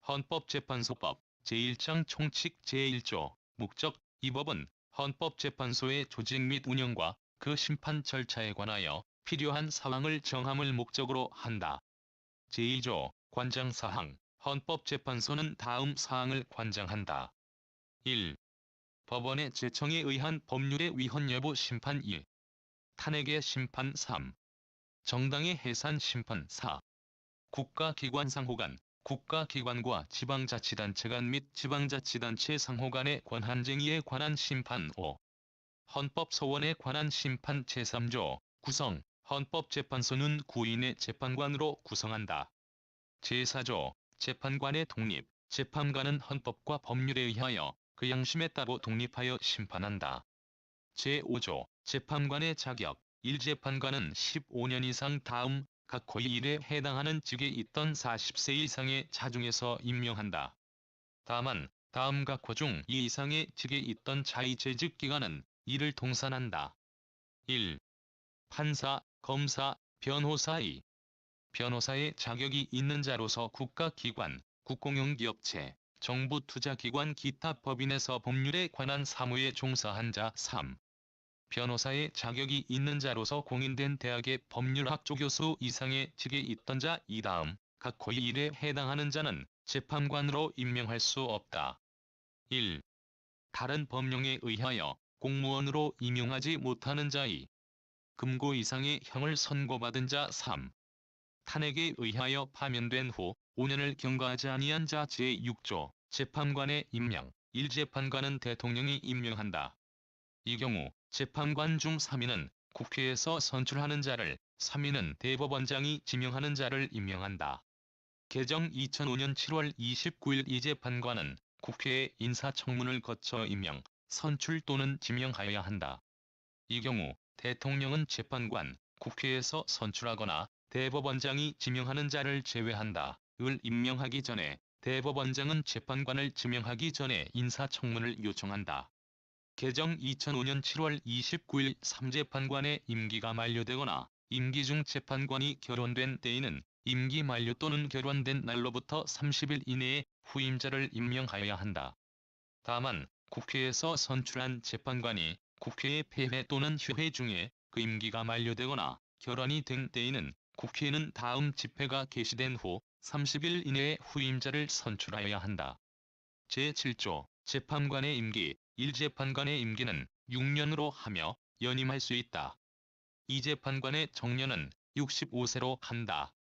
헌법재판소법 제1장 총칙 제1조 목적. 이 법은 헌법재판소의 조직 및 운영과 그 심판 절차에 관하여 필요한 사항을 정함을 목적으로 한다. 제1조 관장사항. 헌법재판소는 다음 사항을 관장한다. 1. 법원의 제청에 의한 법률의 위헌 여부 심판 2. 탄핵의 심판 3. 정당의 해산 심판 4. 국가기관 상호 간, 국가기관과 지방자치단체 간 및 지방자치단체 상호 간의 권한쟁의에 관한 심판 5. 헌법소원에 관한 심판 제3조 구성. 헌법재판소는 9인의 재판관으로 구성한다. 제4조 재판관의 독립. 재판관은 헌법과 법률에 의하여 그 양심에 따라 독립하여 심판한다. 제5조 재판관의 자격. 1재판관은 15년 이상 다음 각 고일에 해당하는 직에 있던 40세 이상의 자 중에서 임명한다. 다만 다음 각 호 중 2 이상의 직에 있던 자의 재직 기간은 이를 동산한다. 1. 판사, 검사, 변호사 2. 변호사의 자격이 있는 자로서 국가기관, 국공용기업체, 정부투자기관 기타 법인에서 법률에 관한 사무에 종사한 자 3. 변호사의 자격이 있는 자로서 공인된 대학의 법률학조 교수 이상의 직에 있던 자 이. 다음 각 고일에 해당하는 자는 재판관으로 임명할 수 없다. 1. 다른 법령에 의하여 공무원으로 임용하지 못하는 자 2. 금고 이상의 형을 선고받은 자 3. 탄핵에 의하여 파면된 후 5년을 경과하지 아니한 자 제6조 재판관의 임명. 1재판관은 대통령이 임명한다. 이 경우 재판관 중 3인은 국회에서 선출하는 자를, 3인은 대법원장이 지명하는 자를 임명한다. 개정 2005년 7월 29일 이 재판관은 국회의 인사청문을 거쳐 임명, 선출 또는 지명하여야 한다. 이 경우 대통령은 재판관, 국회에서 선출하거나 대법원장이 지명하는 자를 제외한다. 을 임명하기 전에 대법원장은 재판관을 지명하기 전에 인사청문을 요청한다. 개정 2005년 7월 29일 3재판관의 임기가 만료되거나 임기 중 재판관이 결혼된 때에는 임기 만료 또는 결혼된 날로부터 30일 이내에 후임자를 임명하여야 한다. 다만 국회에서 선출한 재판관이 국회의 폐회 또는 휴회 중에 그 임기가 만료되거나 결혼이 된 때에는 국회는 다음 집회가 개시된 후 30일 이내에 후임자를 선출하여야 한다. 제7조 재판관의 임기. 1재판관의 임기는 6년으로 하며 연임할 수 있다. 2재판관의 정년은 65세로 한다.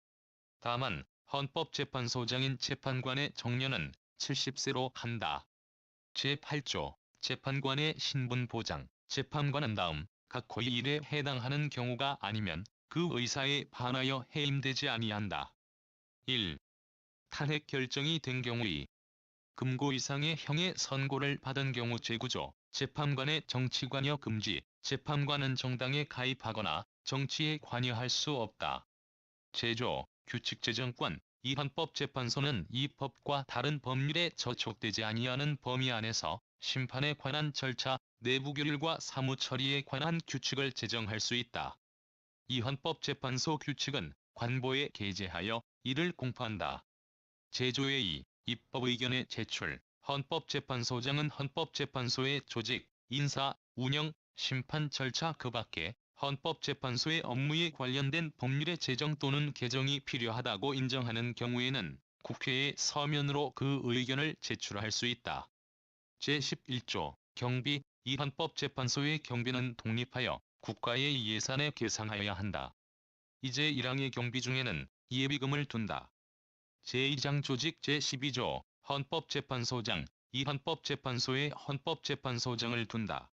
다만 헌법재판소장인 재판관의 정년은 70세로 한다. 제8조 재판관의 신분 보장. 재판관은 다음 각 고일에 해당하는 경우가 아니면 그 의사에 반하여 해임되지 아니한다. 1. 탄핵 결정이 된 경우 2. 금고 이상의 형의 선고를 받은 경우 제9조 재판관의 정치관여 금지. 재판관은 정당에 가입하거나 정치에 관여할 수 없다. 제9조 규칙제정권. 이 헌법재판소는 이 법과 다른 법률에 저촉되지 아니하는 범위 안에서 심판에 관한 절차, 내부규율과 사무처리에 관한 규칙을 제정할 수 있다. 이 헌법재판소 규칙은 관보에 게재하여 이를 공포한다. 제9의 2. 입법의견의 제출. 헌법재판소장은 헌법재판소의 조직, 인사, 운영, 심판 절차 그 밖에 헌법재판소의 업무에 관련된 법률의 제정 또는 개정이 필요하다고 인정하는 경우에는 국회에 서면으로 그 의견을 제출할 수 있다. 제11조 경비. 이 헌법재판소의 경비는 독립하여 국가의 예산에 계상하여야 한다. 이제 1항의 경비 중에는 예비금을 둔다. 제2장 조직. 제12조 헌법재판소장. 이 헌법재판소에 헌법재판소장을 둔다.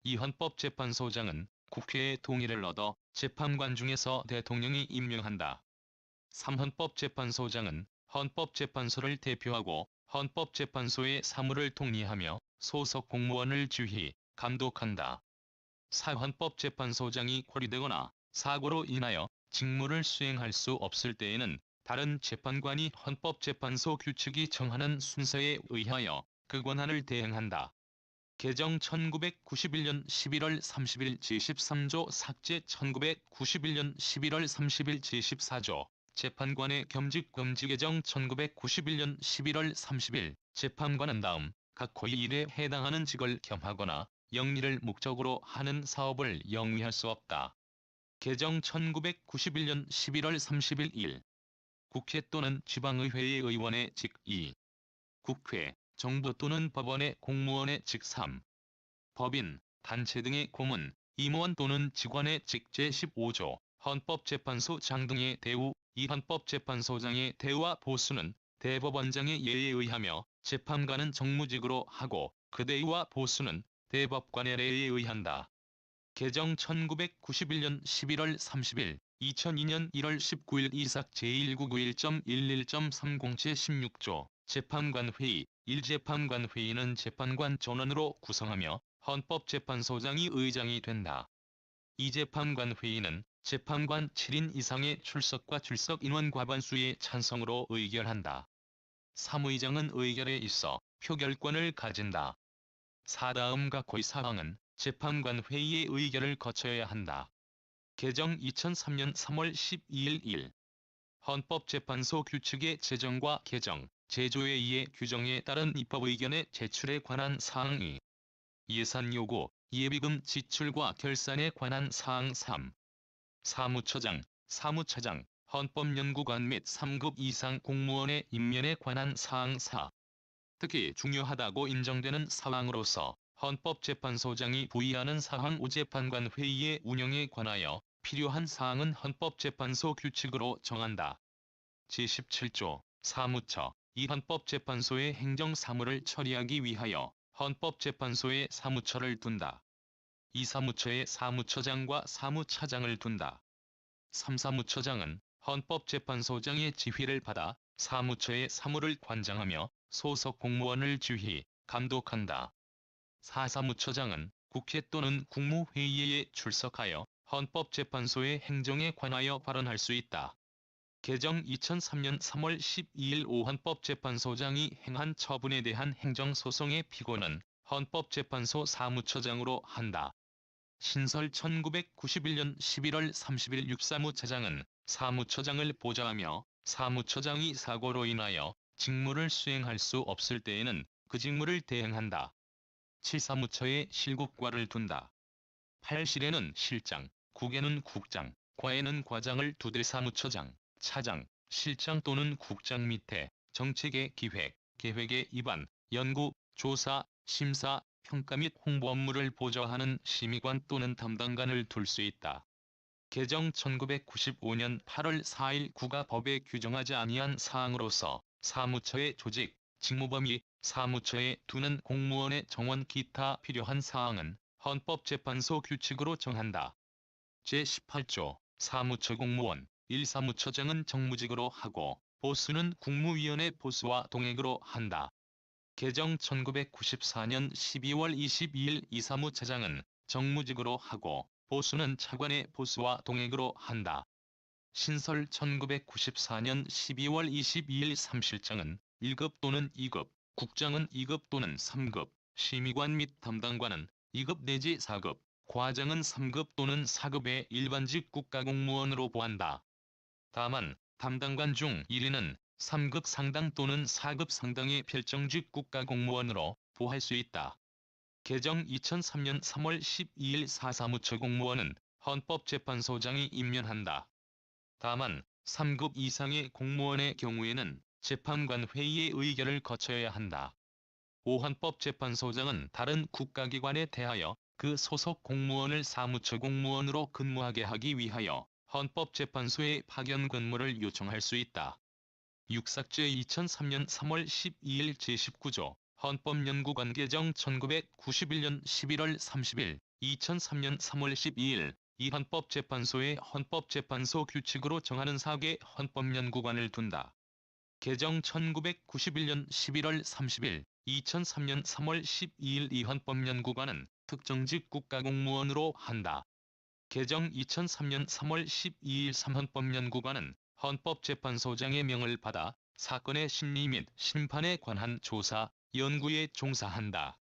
이 헌법재판소장은 국회의 동의를 얻어 재판관 중에서 대통령이 임명한다. 3. 헌법재판소장은 헌법재판소를 대표하고 헌법재판소의 사무를 통리하며 소속 공무원을 지휘, 감독한다. 4. 헌법재판소장이 고리되거나 사고로 인하여 직무를 수행할 수 없을 때에는 다른 재판관이 헌법재판소 규칙이 정하는 순서에 의하여 그 권한을 대행한다. 개정 1991년 11월 30일 제13조 삭제. 1991년 11월 30일 제14조 재판관의 겸직금지 개정 1991년 11월 30일 재판관은 다음 각 고의 일에 해당하는 직을 겸하거나 영리를 목적으로 하는 사업을 영위할 수 없다. 개정 1991년 11월 30일 1. 국회 또는 지방의회의 의원의 직 2. 국회, 정부 또는 법원의 공무원의 직 3. 법인, 단체 등의 고문, 임원 또는 직원의 직 제15조, 헌법재판소장 등의 대우, 이 헌법재판소장의 대우와 보수는 대법원장의 예에 의하며 재판관은 정무직으로 하고 그 대우와 보수는 대법관의 예에 의한다. 개정 1991년 11월 30일, 2002년 1월 19일 이삭 제1991.11.30 제16조 재판관회의 1재판관회의는 재판관 전원으로 구성하며 헌법재판소장이 의장이 된다. 2재판관회의는 재판관 7인 이상의 출석과 출석 인원 과반수의 찬성으로 의결한다. 3의장은 의결에 있어 표결권을 가진다. 다음과 고의 사항은 재판관 회의의 의결을 거쳐야 한다. 개정 2003년 3월 12일 1. 헌법재판소 규칙의 제정과 개정, 제조에 의해 규정에 따른 입법 의견의 제출에 관한 사항 2. 예산 요구, 예비금 지출과 결산에 관한 사항 3. 사무처장, 사무차장, 헌법연구관 및 3급 이상 공무원의 임면에 관한 사항 4. 특히 중요하다고 인정되는 사항으로서 헌법재판소장이 부의하는 사항 5. 재판관 회의의 운영에 관하여 필요한 사항은 헌법재판소 규칙으로 정한다. 제17조 사무처 이 헌법재판소의 행정사무를 처리하기 위하여 헌법재판소에 사무처를 둔다. 이 사무처에 사무처장과 사무차장을 둔다. 3. 사무처장은 헌법재판소장의 지휘를 받아 사무처의 사무를 관장하며 소속 공무원을 지휘, 감독한다. 4. 사무처장은 국회 또는 국무회의에 출석하여 헌법재판소의 행정에 관하여 발언할 수 있다. 개정 2003년 3월 12일 5. 헌법재판소장이 행한 처분에 대한 행정소송의 피고는 헌법재판소 사무처장으로 한다. 신설 1991년 11월 30일 6. 사무차장은 사무처장을 보좌하며 사무처장이 사고로 인하여 직무를 수행할 수 없을 때에는 그 직무를 대행한다. 7. 사무처에 실국과를 둔다. 8. 실에는 실장, 국에는 국장, 과에는 과장을 두되 사무처장, 차장, 실장 또는 국장 밑에 정책의 기획, 계획의 입안, 연구, 조사, 심사, 평가 및 홍보 업무를 보좌하는 심의관 또는 담당관을 둘 수 있다. 개정 1995년 8월 4일 구가 법에 규정하지 아니한 사항으로서 사무처의 조직, 직무범위, 사무처에 두는 공무원의 정원 기타 필요한 사항은 헌법재판소 규칙으로 정한다. 제18조 사무처 공무원 1. 사무처장은 정무직으로 하고 보수는 국무위원회 보수와 동액으로 한다. 개정 1994년 12월 22일 이 사무차장은 정무직으로 하고 보수는 차관의 보수와 동액으로 한다. 신설 1994년 12월 22일 3실장은 1급 또는 2급, 국장은 2급 또는 3급, 심의관 및 담당관은 2급 내지 4급, 과장은 3급 또는 4급의 일반직 국가공무원으로 보한다. 다만 담당관 중 1인은 3급 상당 또는 4급 상당의 별정직 국가공무원으로 보할 수 있다. 개정 2003년 3월 12일 4. 사무처 공무원은 헌법재판소장이 임명한다. 다만 3급 이상의 공무원의 경우에는 재판관 회의의 의결을 거쳐야 한다. 5. 헌법재판소장은 다른 국가기관에 대하여 그 소속 공무원을 사무처 공무원으로 근무하게 하기 위하여 헌법재판소에 파견 근무를 요청할 수 있다. 6삭제 2003년 3월 12일 제19조 헌법연구관 개정 1991년 11월 30일 2003년 3월 12일 이 헌법재판소에 헌법재판소 규칙으로 정하는 4개 헌법연구관을 둔다. 개정 1991년 11월 30일 2003년 3월 12일 이 헌법연구관은 특정직 국가공무원으로 한다. 개정 2003년 3월 12일 3헌법연구관은 헌법재판소장의 명을 받아 사건의 심리 및 심판에 관한 조사, 연구에 종사한다.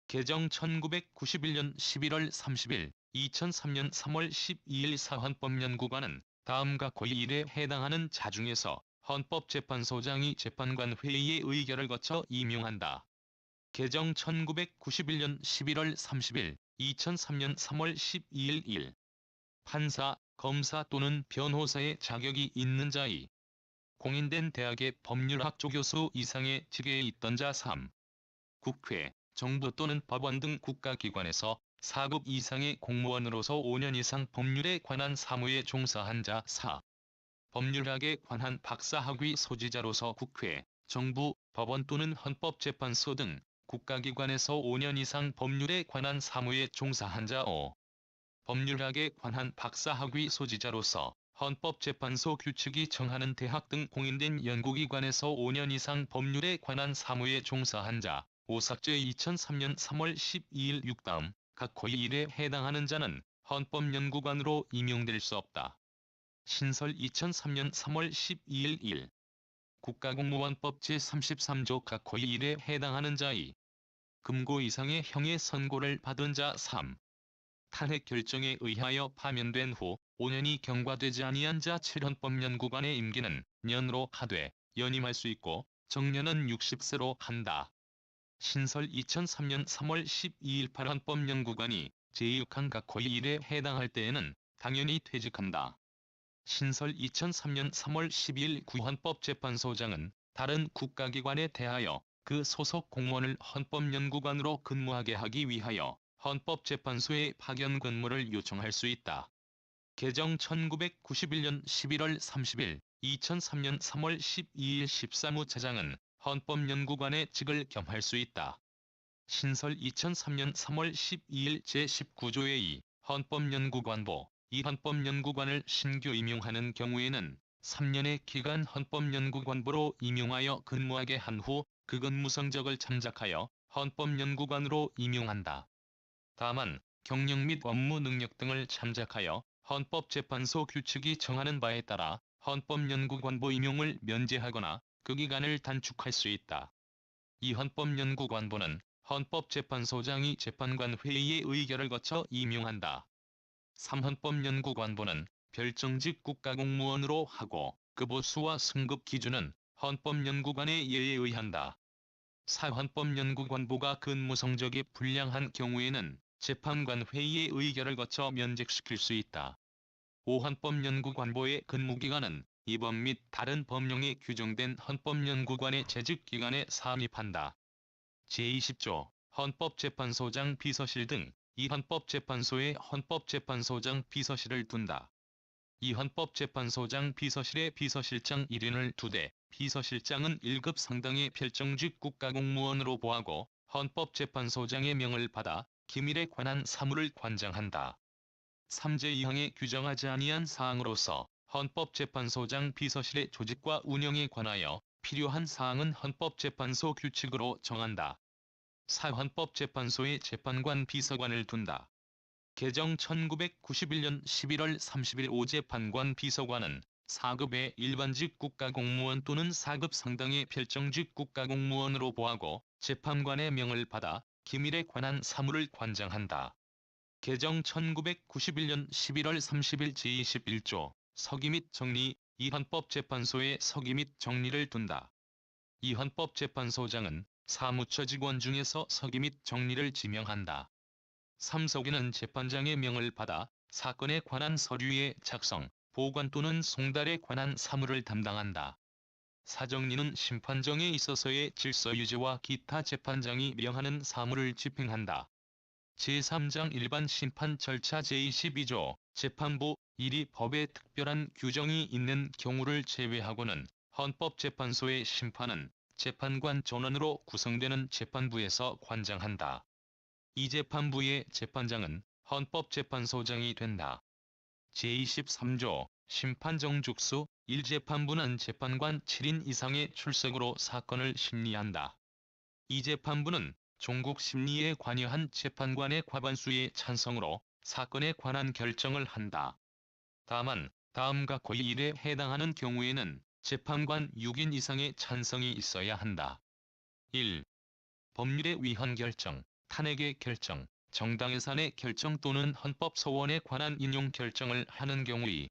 개정 1991년 11월 30일 2003년 3월 12일 사헌법연구관은 다음과 고1에 해당하는 자 중에서 헌법재판소장이 재판관 회의의 의결을 거쳐 임용한다. 개정 1991년 11월 30일, 2003년 3월 12일 1. 판사, 검사 또는 변호사의 자격이 있는 자이. 공인된 대학의 법률학조 교수 이상의 직위에 있던 자 3. 국회, 정부 또는 법원 등 국가기관에서 4급 이상의 공무원으로서 5년 이상 법률에 관한 사무에 종사한 자 4. 법률학에 관한 박사학위 소지자로서 국회, 정부, 법원 또는 헌법재판소 등 국가기관에서 5년 이상 법률에 관한 사무에 종사한 자 5. 법률학에 관한 박사학위 소지자로서 헌법재판소 규칙이 정하는 대학 등 공인된 연구기관에서 5년 이상 법률에 관한 사무에 종사한 자 5삭제 2003년 3월 12일 6다음 각 고1에 해당하는 자는 헌법연구관으로 임용될 수 없다. 신설 2003년 3월 12일 1. 국가공무원법 제33조 각 고1에 해당하는 자이. 금고 이상의 형의 선고를 받은 자 3. 탄핵 결정에 의하여 파면된 후 5년이 경과되지 아니한 자 7헌법연구관의 임기는 년으로 하되 연임할 수 있고 정년은 60세로 한다. 신설 2003년 3월 12일 8헌법연구관이 제6항 각 고1에 해당할 때에는 당연히 퇴직한다. 신설 2003년 3월 12일 9헌법재판소장은 다른 국가기관에 대하여 그 소속 공무원을 헌법연구관으로 근무하게 하기 위하여 헌법재판소에 파견 근무를 요청할 수 있다. 개정 1991년 11월 30일, 2003년 3월 12일 13호 차장은 헌법연구관의 직을 겸할 수 있다. 신설 2003년 3월 12일 제19조의 2 헌법연구관보 이 헌법연구관을 신규 임용하는 경우에는 3년의 기간 헌법연구관보로 임용하여 근무하게 한 후 그 근무 성적을 참작하여 헌법연구관으로 임용한다. 다만 경력 및 업무 능력 등을 참작하여 헌법재판소 규칙이 정하는 바에 따라 헌법연구관보 임용을 면제하거나 그 기간을 단축할 수 있다. 이 헌법연구관보는 헌법재판소장이 재판관 회의의 의결을 거쳐 임용한다. 3헌법연구관보는 별정직 국가공무원으로 하고 그 보수와 승급 기준은 헌법연구관의 예에 의한다. 4헌법연구관보가 근무 성적이 불량한 경우에는 재판관 회의의 의결을 거쳐 면직시킬 수 있다. 5헌법연구관보의 근무기간은 이 법 및 다른 법령에 규정된 헌법연구관의 재직기간에 산입한다. 제20조 헌법재판소장 비서실 등 이 헌법재판소에 헌법재판소장 비서실을 둔다. 이 헌법재판소장 비서실에 비서실장 1인을 2대, 비서실장은 1급 상당의 별정직 국가공무원으로 보하고 헌법재판소장의 명을 받아 기밀에 관한 사무를 관장한다. 3제2항에 규정하지 아니한 사항으로서 헌법재판소장 비서실의 조직과 운영에 관하여 필요한 사항은 헌법재판소 규칙으로 정한다. 4헌법재판소에 재판관 비서관을 둔다. 개정 1991년 11월 30일 5재판관 비서관은 4급의 일반직 국가공무원 또는 4급 상당의 별정직 국가공무원으로 보하고 재판관의 명을 받아 기밀에 관한 사무를 관장한다. 개정 1991년 11월 30일 제21조 서기 및 정리 이 헌법재판소에 서기 및 정리를 둔다. 이 헌법재판소장은 사무처 직원 중에서 서기 및 정리를 지명한다. 3서기는 재판장의 명을 받아 사건에 관한 서류의 작성, 보관 또는 송달에 관한 사무를 담당한다. 4정리는 심판정에 있어서의 질서 유지와 기타 재판장이 명하는 사무를 집행한다. 제3장 일반 심판 절차 제22조 재판부 1이 법에 특별한 규정이 있는 경우를 제외하고는 헌법재판소의 심판은 재판관 전원으로 구성되는 재판부에서 관장한다. 이 재판부의 재판장은 헌법재판소장이 된다. 제23조 심판정죽수 1재판부는 재판관 7인 이상의 출석으로 사건을 심리한다. 이 재판부는 종국 심리에 관여한 재판관의 과반수의 찬성으로 사건에 관한 결정을 한다. 다만 다음과 고1에 해당하는 경우에는 재판관 6인 이상의 찬성이 있어야 한다. 1. 법률에 위헌 결정, 탄핵의 결정, 정당 해산의 결정 또는 헌법 소원에 관한 인용 결정을 하는 경우 2.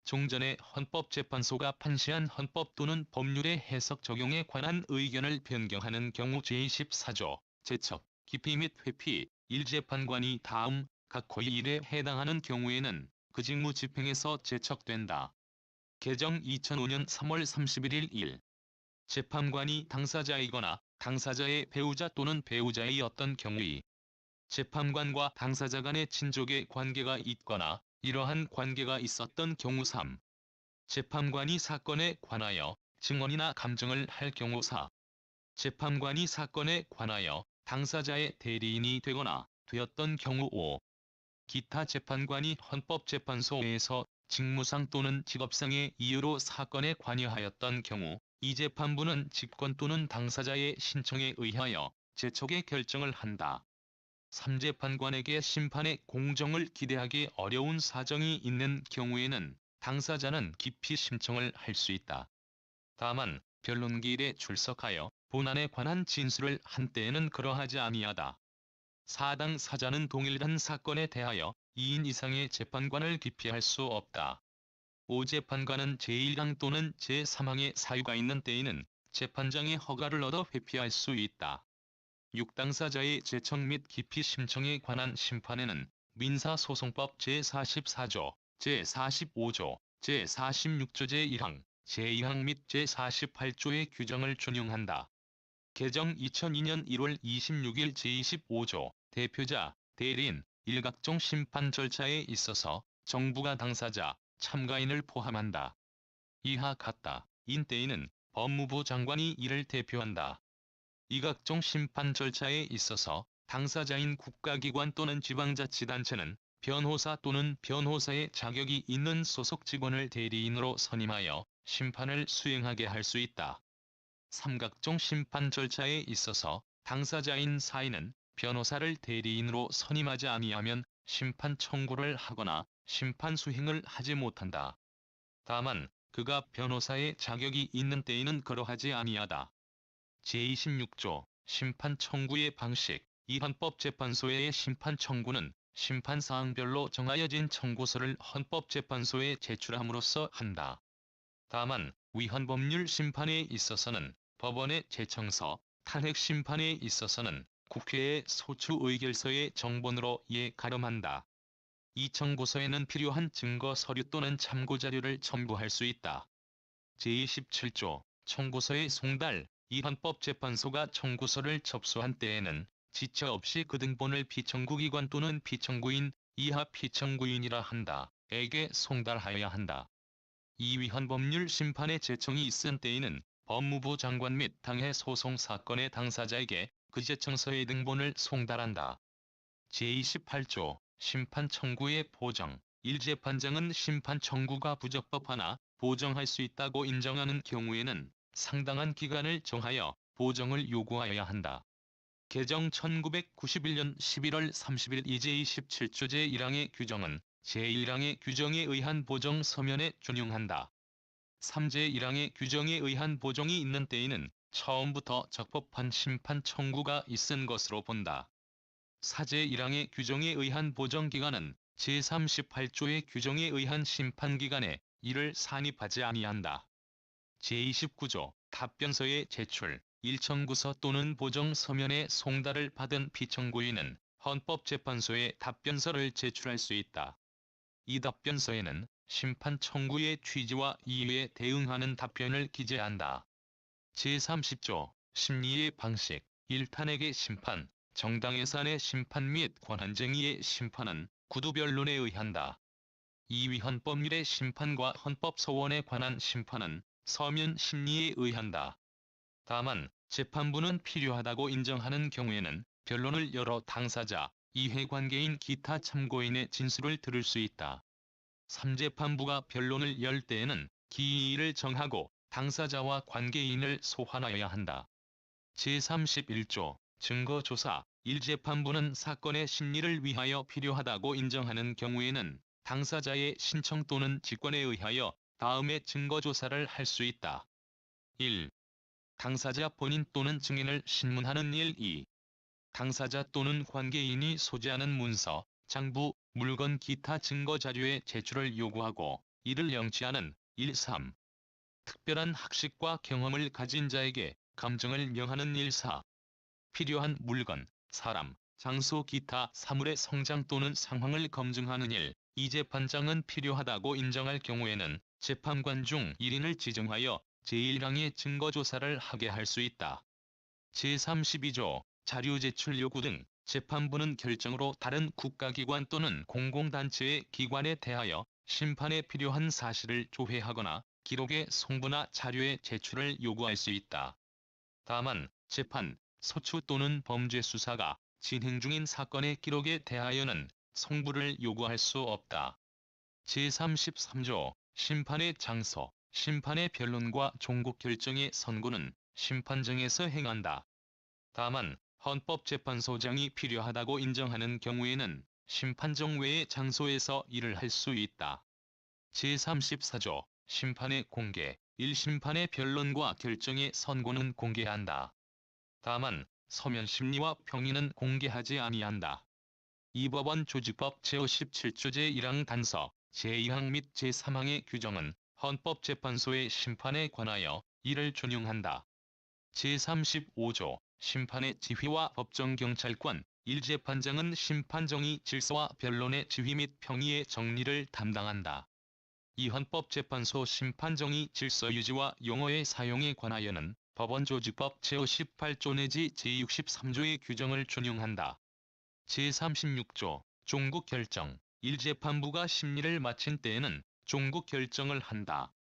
종전에 헌법재판소가 판시한 헌법 또는 법률의 해석 적용에 관한 의견을 변경하는 경우 제24조 제척, 기피 및 회피 1재판관이 다음 각 고의1에 해당하는 경우에는 그 직무 집행에서 제척된다. 개정 2005년 3월 31일 1. 재판관이 당사자이거나 당사자의 배우자 또는 배우자의 어떤 경우의 재판관과 당사자 간의 친족의 관계가 있거나 이러한 관계가 있었던 경우 3. 재판관이 사건에 관하여 증언이나 감정을 할 경우 4. 재판관이 사건에 관하여 당사자의 대리인이 되거나 되었던 경우 5. 기타 재판관이 헌법재판소에서 직무상 또는 직업상의 이유로 사건에 관여하였던 경우 이 재판부는 직권 또는 당사자의 신청에 의하여 제척의 결정을 한다. 3재판관에게 심판의 공정을 기대하기 어려운 사정이 있는 경우에는 당사자는 기피 신청을 할 수 있다. 다만 변론기일에 출석하여 본안에 관한 진술을 한 때에는 그러하지 아니하다. 사당 사자는 동일한 사건에 대하여 2인 이상의 재판관을 기피할 수 없다. 5재판관은 제1항 또는 제3항의 사유가 있는 때에는 재판장의 허가를 얻어 회피할 수 있다. 6당사자의 제척 및 기피 심청에 관한 심판에는 민사소송법 제44조, 제45조, 제46조 제1항, 제2항 및 제48조의 규정을 준용한다. 개정 2002년 1월 26일 제25조, 대표자, 대리인, 일각종 심판 절차에 있어서 정부가 당사자, 참가인을 포함한다. 이하 같다. 인 때에는 법무부 장관이 이를 대표한다. 이각종 심판 절차에 있어서 당사자인 국가기관 또는 지방자치단체는 변호사 또는 변호사의 자격이 있는 소속 직원을 대리인으로 선임하여 심판을 수행하게 할 수 있다. 삼각종 심판 절차에 있어서 당사자인 사인은 변호사를 대리인으로 선임하지 아니하면 심판 청구를 하거나 심판 수행을 하지 못한다. 다만 그가 변호사의 자격이 있는 때에는 그러하지 아니하다. 제26조 심판 청구의 방식 이 헌법재판소의 심판 청구는 심판사항별로 정하여진 청구서를 헌법재판소에 제출함으로써 한다. 다만 위헌법률 심판에 있어서는 법원의 제청서, 탄핵 심판에 있어서는 국회의 소추 의결서의 정본으로 이에 가름한다. 이 청구서에는 필요한 증거 서류 또는 참고자료를 첨부할 수 있다. 제27조 청구서의 송달 이 헌법재판소가 청구서를 접수한 때에는 지체 없이 그 등본을 피청구기관 또는 피청구인 이하 피청구인이라 한다. 에게 송달하여야 한다. 이 위헌법률 심판의 제청이 있은 때에는 법무부 장관 및 당해 소송 사건의 당사자에게 그 제청서의 등본을 송달한다. 제28조 심판 청구의 보정 1재판장은 심판 청구가 부적법하나 보정할 수 있다고 인정하는 경우에는 상당한 기간을 정하여 보정을 요구하여야 한다. 개정 1991년 11월 30일 제27조 제1항의 규정은 제1항의 규정에 의한 보정 서면에 준용한다. 3제1항의 규정에 의한 보정이 있는 때에는 처음부터 적법한 심판 청구가 있은 것으로 본다. 4제1항의 규정에 의한 보정기간은 제38조의 규정에 의한 심판기간에 이를 산입하지 아니한다. 제29조 답변서의 제출 1청구서 또는 보정 서면의 송달을 받은 피청구인은 헌법재판소에 답변서를 제출할 수 있다. 이 답변서에는 심판 청구의 취지와 이유에 대응하는 답변을 기재한다. 제30조 심리의 방식 1탄핵의 심판, 정당해산의 심판 및 권한쟁의의 심판은 구두변론에 의한다. 2위 헌법률의 심판과 헌법소원에 관한 심판은 서면 심리에 의한다. 다만 재판부는 필요하다고 인정하는 경우에는 변론을 열어 당사자, 이해관계인 기타 참고인의 진술을 들을 수 있다. 3재판부가 변론을 열 때에는 기일을 정하고 당사자와 관계인을 소환하여야 한다. 제31조 증거조사 1재판부는 사건의 심리를 위하여 필요하다고 인정하는 경우에는 당사자의 신청 또는 직권에 의하여 다음의 증거조사를 할 수 있다. 1. 당사자 본인 또는 증인을 신문하는 일 2. 당사자 또는 관계인이 소지하는 문서, 장부, 물건 기타 증거자료의 제출을 요구하고 이를 영치하는 1.3. 특별한 학식과 경험을 가진 자에게 감정을 명하는 1.4. 필요한 물건, 사람, 장소 기타 사물의 성장 또는 상황을 검증하는 일. 이 재판장은 필요하다고 인정할 경우에는 재판관 중 1인을 지정하여 제1항의 증거조사를 하게 할 수 있다. 제32조 자료 제출 요구 등 재판부는 결정으로 다른 국가기관 또는 공공단체의 기관에 대하여 심판에 필요한 사실을 조회하거나 기록의 송부나 자료의 제출을 요구할 수 있다. 다만 재판, 소추 또는 범죄 수사가 진행 중인 사건의 기록에 대하여는 송부를 요구할 수 없다. 제33조 심판의 장소, 심판의 변론과 종국 결정의 선고는 심판정에서 행한다. 다만 헌법재판소장이 필요하다고 인정하는 경우에는 심판정 외의 장소에서 일을 할 수 있다. 제34조 심판의 공개, 1심판의 변론과 결정의 선고는 공개한다. 다만 서면 심리와 평의는 공개하지 아니한다. 이 법원 조직법 제57조 제1항 단서, 제2항 및 제3항의 규정은 헌법재판소의 심판에 관하여 이를 준용한다. 제35조 심판의 지휘와 법정경찰관 1재판장은 심판정의 질서와 변론의 지휘 및 평의의 정리를 담당한다. 이 헌법재판소 심판정의 질서 유지와 용어의 사용에 관하여는 법원조직법 제58조 내지 제63조의 규정을 준용한다. 제36조 종국 결정 1재판부가 심리를 마친 때에는 종국 결정을 한다.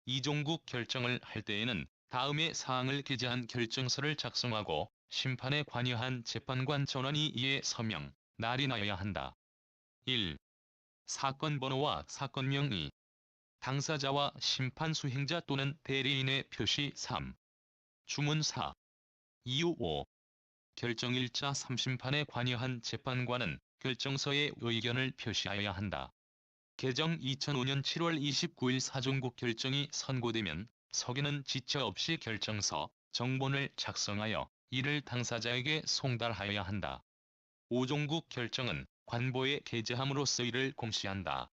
이 종국 결정을 할 때에는 다음의 사항을 기재한 결정서를 작성하고 심판에 관여한 재판관 전원이 이에 서명, 날인하여야 한다. 1. 사건 번호와 사건명 2. 당사자와 심판 수행자 또는 대리인의 표시 3. 주문 4. 이유 5. 결정일자 3심판에 관여한 재판관은 결정서에 의견을 표시하여야 한다. 개정 2005년 7월 29일 사종국 결정이 선고되면 석유는 지체 없이 결정서, 정본을 작성하여 이를 당사자에게 송달하여야 한다. 5종국 결정은 관보에 게재함으로써 이를 공시한다.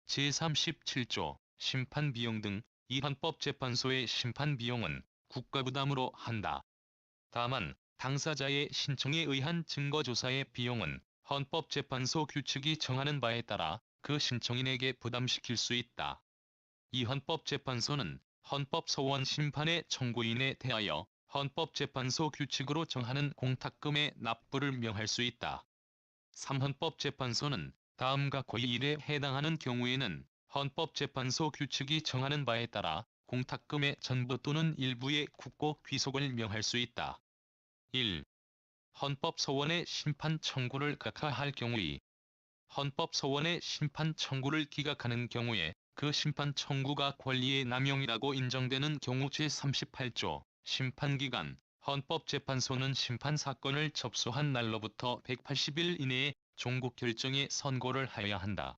제37조 심판비용 등 이 헌법재판소의 심판비용은 국가부담으로 한다. 다만 당사자의 신청에 의한 증거조사의 비용은 헌법재판소 규칙이 정하는 바에 따라 그 신청인에게 부담시킬 수 있다. 이 헌법재판소는 헌법소원 심판의 청구인에 대하여 헌법재판소 규칙으로 정하는 공탁금의 납부를 명할 수 있다. 3. 헌법재판소는 다음과 고의 1에 해당하는 경우에는 헌법재판소 규칙이 정하는 바에 따라 공탁금의 전부 또는 일부의 국고 귀속을 명할 수 있다. 1. 헌법소원의 심판 청구를 각하할 경우 2. 헌법소원의 심판 청구를 기각하는 경우에 그 심판 청구가 권리의 남용이라고 인정되는 경우 제38조 심판기간 헌법재판소는 심판사건을 접수한 날로부터 180일 이내에 종국 결정에 선고를 하여야 한다.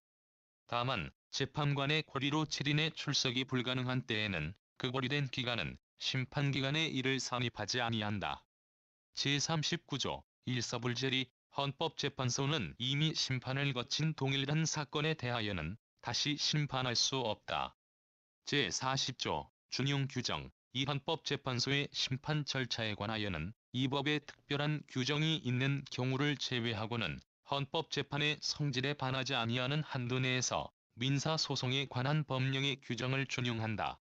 다만 재판관의 고리로 7인의 출석이 불가능한 때에는 그 고리된 기간은 심판기간에 이를 산입하지 아니한다. 제39조 일사불재리 헌법재판소는 이미 심판을 거친 동일한 사건에 대하여는 다시 심판할 수 없다. 제40조 준용 규정 이 헌법재판소의 심판 절차에 관하여는 이 법에 특별한 규정이 있는 경우를 제외하고는 헌법재판의 성질에 반하지 아니하는 한도 내에서 민사소송에 관한 법령의 규정을 준용한다.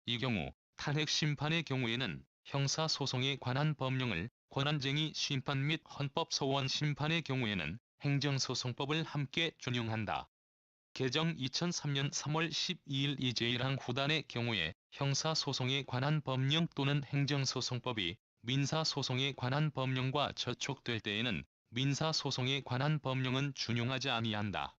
이 경우 탄핵 심판의 경우에는 형사소송에 관한 법령을, 권한쟁의 심판 및 헌법소원 심판의 경우에는 행정소송법을 함께 준용한다. 개정 2003년 3월 12일 제1항 후단의 경우에 형사소송에 관한 법령 또는 행정소송법이 민사소송에 관한 법령과 저촉될 때에는 민사소송에 관한 법령은 준용하지 아니한다.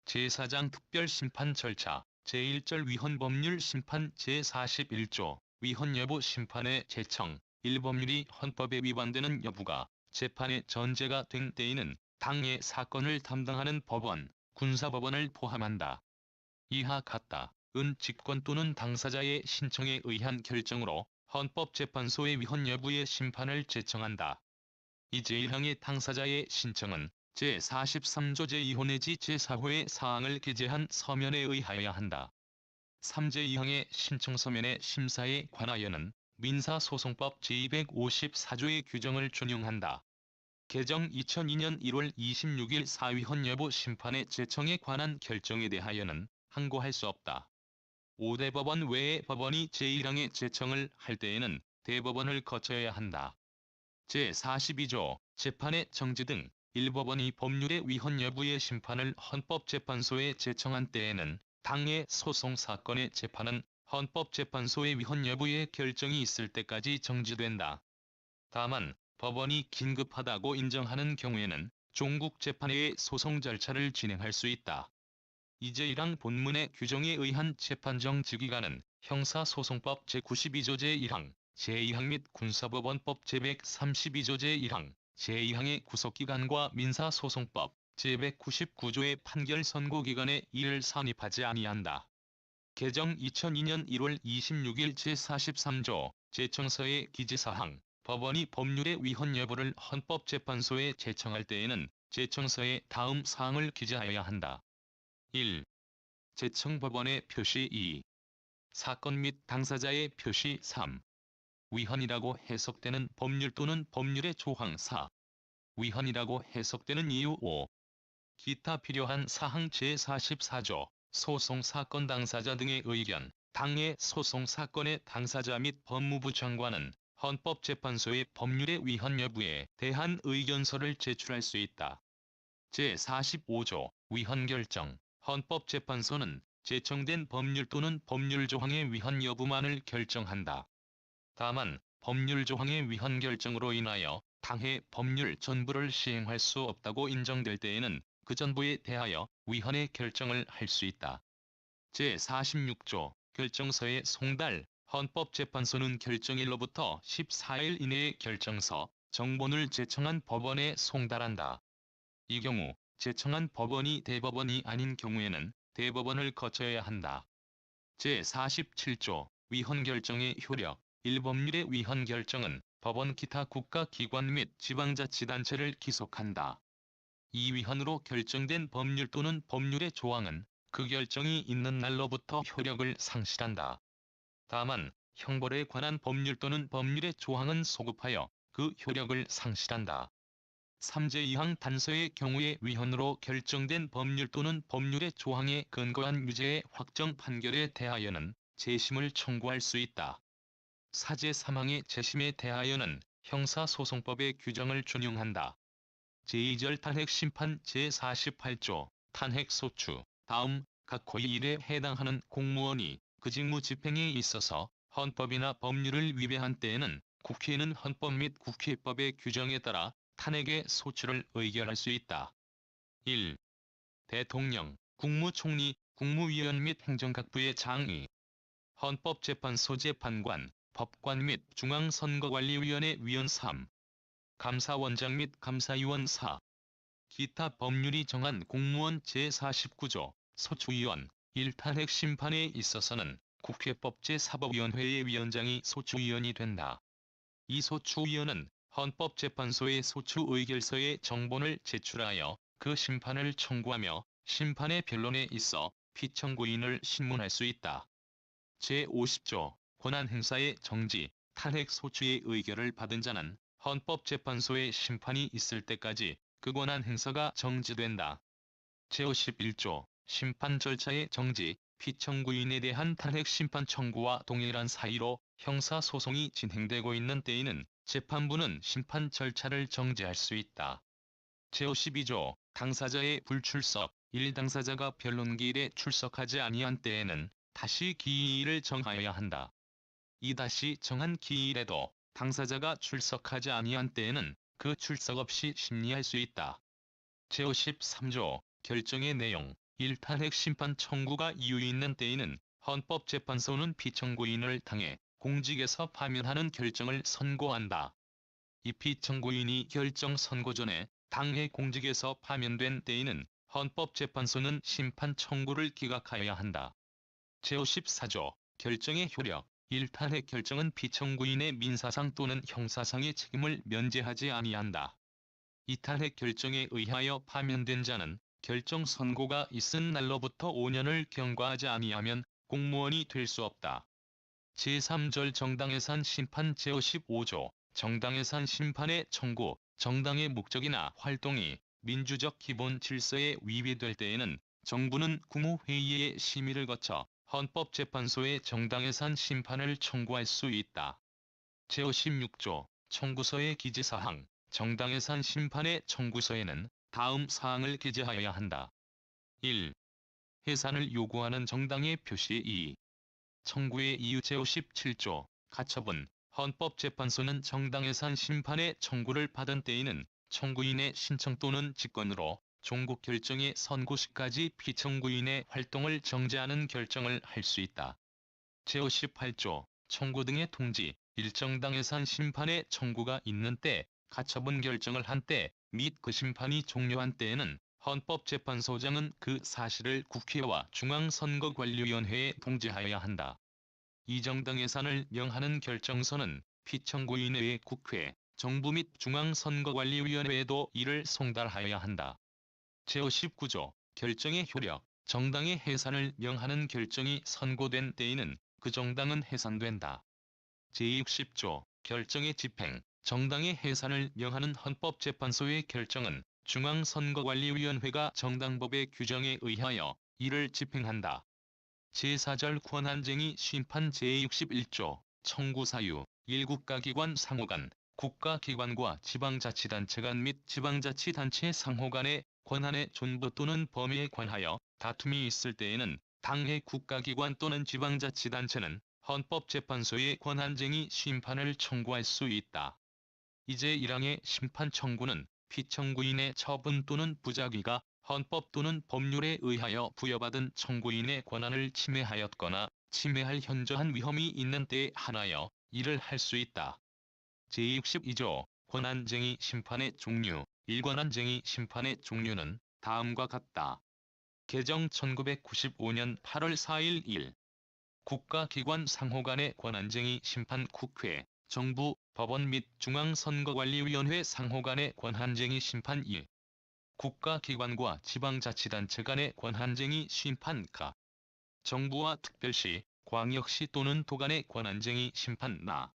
제4장 특별심판 절차 제1절 위헌법률 심판 제41조 위헌 여부 심판의 제청 1법률이 헌법에 위반되는 여부가 재판의 전제가 된 때에는 당해 사건을 담당하는 법원, 군사법원을 포함한다. 이하 같다. 은 직권 또는 당사자의 신청에 의한 결정으로 헌법재판소의 위헌 여부의 심판을 제청한다. 이 제1항의 당사자의 신청은 제43조 제2호 내지 제4호의 사항을 게재한 서면에 의하여야 한다. 3제2항의 신청 서면의 심사에 관하여는 민사소송법 제254조의 규정을 준용한다. 개정 2002년 1월 26일 사위헌 여부 심판의 제청에 관한 결정에 대하여는 항고할 수 없다. 5대 법원 외의 법원이 제1항의 제청을 할 때에는 대법원을 거쳐야 한다. 제42조 재판의 정지 등 1법원이 법률의 위헌 여부의 심판을 헌법재판소에 제청한 때에는 당해 소송 사건의 재판은 헌법재판소의 위헌 여부의 결정이 있을 때까지 정지된다. 다만 법원이 긴급하다고 인정하는 경우에는 종국재판회의 소송 절차를 진행할 수 있다. 제1항 본문의 규정에 의한 재판정지기간은 형사소송법 제92조 제1항, 제2항 및 군사법원법 제132조 제1항, 제2항의 구속기간과 민사소송법 제199조의 판결 선고기간에 이를 산입하지 아니한다. 개정 2002년 1월 26일 제43조 제청서의 기재사항 법원이 법률의 위헌 여부를 헌법재판소에 제청할 때에는 제청서에 다음 사항을 기재하여야 한다. 1. 제청법원의 표시 2. 사건 및 당사자의 표시 3. 위헌이라고 해석되는 법률 또는 법률의 조항 4. 위헌이라고 해석되는 이유 5. 기타 필요한 사항 제44조 소송 사건 당사자 등의 의견 당해 소송 사건의 당사자 및 법무부 장관은 헌법재판소에 법률의 위헌 여부에 대한 의견서를 제출할 수 있다. 제45조 위헌 결정 헌법재판소는 제청된 법률 또는 법률 조항의 위헌 여부만을 결정한다. 다만 법률 조항의 위헌 결정으로 인하여 당해 법률 전부를 시행할 수 없다고 인정될 때에는 그 전부에 대하여 위헌의 결정을 할 수 있다. 제46조 결정서의 송달 헌법재판소는 결정일로부터 14일 이내에 결정서, 정본을 제청한 법원에 송달한다. 이 경우 제청한 법원이 대법원이 아닌 경우에는 대법원을 거쳐야 한다. 제47조 위헌 결정의 효력 1법률의 위헌 결정은 법원 기타 국가기관 및 지방자치단체를 기속한다. 이 위헌으로 결정된 법률 또는 법률의 조항은 그 결정이 있는 날로부터 효력을 상실한다. 다만 형벌에 관한 법률 또는 법률의 조항은 소급하여 그 효력을 상실한다. 3제2항 단서의 경우에 위헌으로 결정된 법률 또는 법률의 조항에 근거한 유죄의 확정 판결에 대하여는 재심을 청구할 수 있다. 4제3항의 재심에 대하여는 형사소송법의 규정을 준용한다. 제2절 탄핵심판 제48조 탄핵소추 다음 각 고의일에 해당하는 공무원이 그 직무 집행에 있어서 헌법이나 법률을 위배한 때에는 국회는 헌법 및 국회법의 규정에 따라 탄핵의 소추를 의결할 수 있다. 1. 대통령, 국무총리, 국무위원 및 행정각부의 장의, 헌법재판소 재판관, 법관 및 중앙선거관리위원회 위원 3. 감사원장 및 감사위원 4. 기타 법률이 정한 공무원 제49조 소추위원 1. 탄핵심판에 있어서는 국회법 제4법위원회의 위원장이 소추위원이 된다. 이 소추위원은 헌법재판소에 소추의결서의 정본을 제출하여 그 심판을 청구하며 심판의 변론에 있어 피청구인을 신문할 수 있다. 제50조 권한행사의 정지, 탄핵 소추의 의결을 받은 자는 헌법재판소에 심판이 있을 때까지 그 권한 행사가 정지된다. 제51조 심판 절차의 정지, 피청구인에 대한 탄핵 심판 청구와 동일한 사유로 형사소송이 진행되고 있는 때에는 재판부는 심판 절차를 정지할 수 있다. 제52조 당사자의 불출석 1. 당사자가 변론기일에 출석하지 아니한 때에는 다시 기일을 정하여야 한다. 이 다시 정한 기일에도 당사자가 출석하지 아니한 때에는 그 출석 없이 심리할 수 있다. 제53조 결정의 내용 1. 탄핵 심판 청구가 이유 있는 때에는 헌법재판소는 피청구인을 당해 공직에서 파면하는 결정을 선고한다. 이 피청구인이 결정 선고 전에 당해 공직에서 파면된 때에는 헌법재판소는 심판 청구를 기각하여야 한다. 제54조 결정의 효력 1. 탄핵 결정은 피청구인의 민사상 또는 형사상의 책임을 면제하지 아니한다. 이탈핵 결정에 의하여 파면된 자는 결정 선고가 있은 날로부터 5년을 경과하지 아니하면 공무원이 될 수 없다. 제3절 정당해산 심판 제55조 정당해산 심판의 청구, 정당의 목적이나 활동이 민주적 기본 질서에 위배될 때에는 정부는 국무회의의 심의를 거쳐 헌법재판소에 정당해산 심판을 청구할 수 있다. 제56조 청구서의 기재사항 정당해산 심판의 청구서에는 다음 사항을 기재하여야 한다. 1. 해산을 요구하는 정당의 표시 2. 청구의 이유 제57조 가처분 헌법재판소는 정당해산 심판의 청구를 받은 때에는 청구인의 신청 또는 직권으로 종국 결정의 선고 시까지 피청구인의 활동을 정지하는 결정을 할 수 있다. 제58조 청구 등의 통지, 일정당해산 심판의 청구가 있는 때, 가처분 결정을 한 때 및 그 심판이 종료한 때에는 헌법재판소장은 그 사실을 국회와 중앙선거관리위원회에 통지하여야 한다. 이정당해산을 명하는 결정서는 피청구인 외에 국회, 정부 및 중앙선거관리위원회에도 이를 송달하여야 한다. 제59조 결정의 효력 정당의 해산을 명하는 결정이 선고된 때에는 그 정당은 해산된다. 제60조 결정의 집행 정당의 해산을 명하는 헌법재판소의 결정은 중앙선거관리위원회가 정당법의 규정에 의하여 이를 집행한다. 제4절 권한쟁의 심판 제61조 청구사유 1국가기관 상호 간, 국가기관과 지방자치단체 간 및 지방자치단체 상호 간의 권한의 존부 또는 범위에 관하여 다툼이 있을 때에는 당해 국가기관 또는 지방자치단체는 헌법재판소에 권한쟁의 심판을 청구할 수 있다. 이제 1항의 심판 청구는 피청구인의 처분 또는 부작위가 헌법 또는 법률에 의하여 부여받은 청구인의 권한을 침해하였거나 침해할 현저한 위험이 있는 때에 한하여 이를 할 수 있다. 제62조 권한쟁의 심판의 종류 1권한쟁의 심판의 종류는 다음과 같다. 개정 1995년 8월 4일 1. 국가기관 상호 간의 권한쟁의 심판 국회, 정부, 법원 및 중앙선거관리위원회 상호 간의 권한쟁의 심판 1. 국가기관과 지방자치단체 간의 권한쟁의 심판 가. 정부와 특별시, 광역시 또는 도 간의 권한쟁의 심판 나.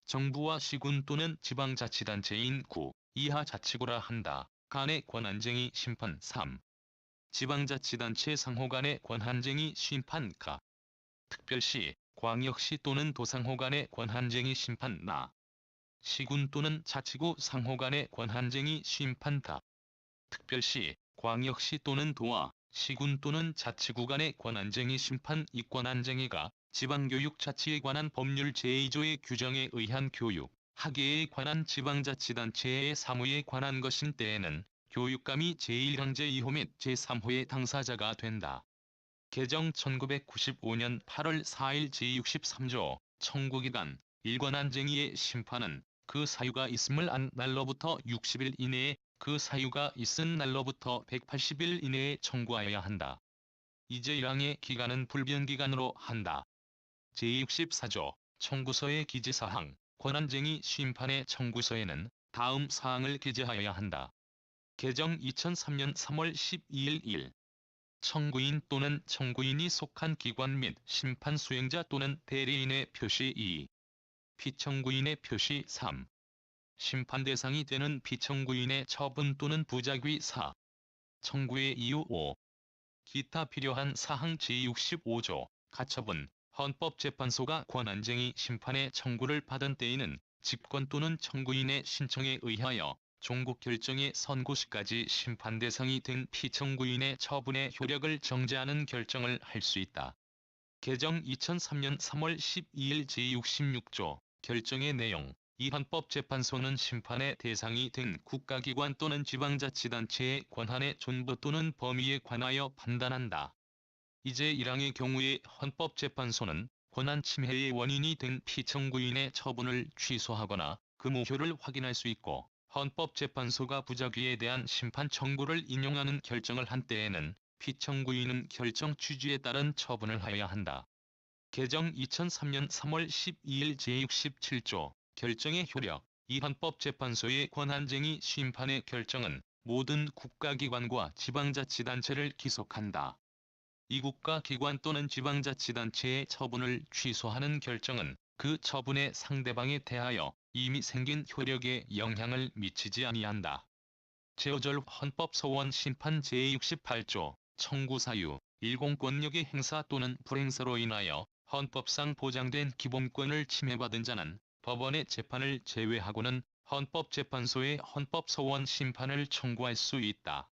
정부와 시군 또는 지방자치단체인 구, 이하 자치구라 한다. 간의 권한쟁의 심판 3. 지방자치단체 상호 간의 권한쟁의 심판 가. 특별시, 광역시 또는 도상호 간의 권한쟁의 심판 나. 시군 또는 자치구 상호 간의 권한쟁의 심판 다. 특별시, 광역시 또는 도와 시군 또는 자치구 간의 권한쟁의 심판 이 권한쟁의가 지방교육 자치에 관한 법률 제2조의 규정에 의한 교육, 학예에 관한 지방자치단체의 사무에 관한 것인 때에는 교육감이 제1항 제2호 및 제3호의 당사자가 된다. 개정 1995년 8월 4일 제63조 청구기간 1권한쟁의의 심판은 그 사유가 있음을 안 날로부터 60일 이내에 그 사유가 있은 날로부터 180일 이내에 청구하여야 한다. 이제 1항의 기간은 불변기간으로 한다. 제64조 청구서의 기재사항 권한쟁의 심판의 청구서에는 다음 사항을 기재하여야 한다. 개정 2003년 3월 12일 1. 청구인 또는 청구인이 속한 기관 및 심판 수행자 또는 대리인의 표시 2. 피청구인의 표시 3. 심판 대상이 되는 피청구인의 처분 또는 부작위 4. 청구의 이유 5. 기타 필요한 사항 제65조 가처분 헌법재판소가 권한쟁의 심판의 청구를 받은 때에는 직권 또는 청구인의 신청에 의하여 종국 결정의 선고시까지 심판 대상이 된 피청구인의 처분의 효력을 정지하는 결정을 할 수 있다. 개정 2003년 3월 12일 제66조 결정의 내용 이 헌법재판소는 심판의 대상이 된 국가기관 또는 지방자치단체의 권한의 존부 또는 범위에 관하여 판단한다. 이제 1항의 경우에 헌법재판소는 권한 침해의 원인이 된 피청구인의 처분을 취소하거나 그 무효를 확인할 수 있고 헌법재판소가 부작위에 대한 심판 청구를 인용하는 결정을 한 때에는 피청구인은 결정 취지에 따른 처분을 하여야 한다. 개정 2003년 3월 12일 제67조 결정의 효력 이 헌법재판소의 권한쟁의 심판의 결정은 모든 국가기관과 지방자치단체를 기속한다. 이 국가기관 또는 지방자치단체의 처분을 취소하는 결정은 그 처분의 상대방에 대하여 이미 생긴 효력에 영향을 미치지 아니한다. 제5절 헌법소원 심판 제68조 청구 사유 일공권력의 행사 또는 불행사로 인하여 헌법상 보장된 기본권을 침해받은 자는 법원의 재판을 제외하고는 헌법재판소에 헌법소원 심판을 청구할 수 있다.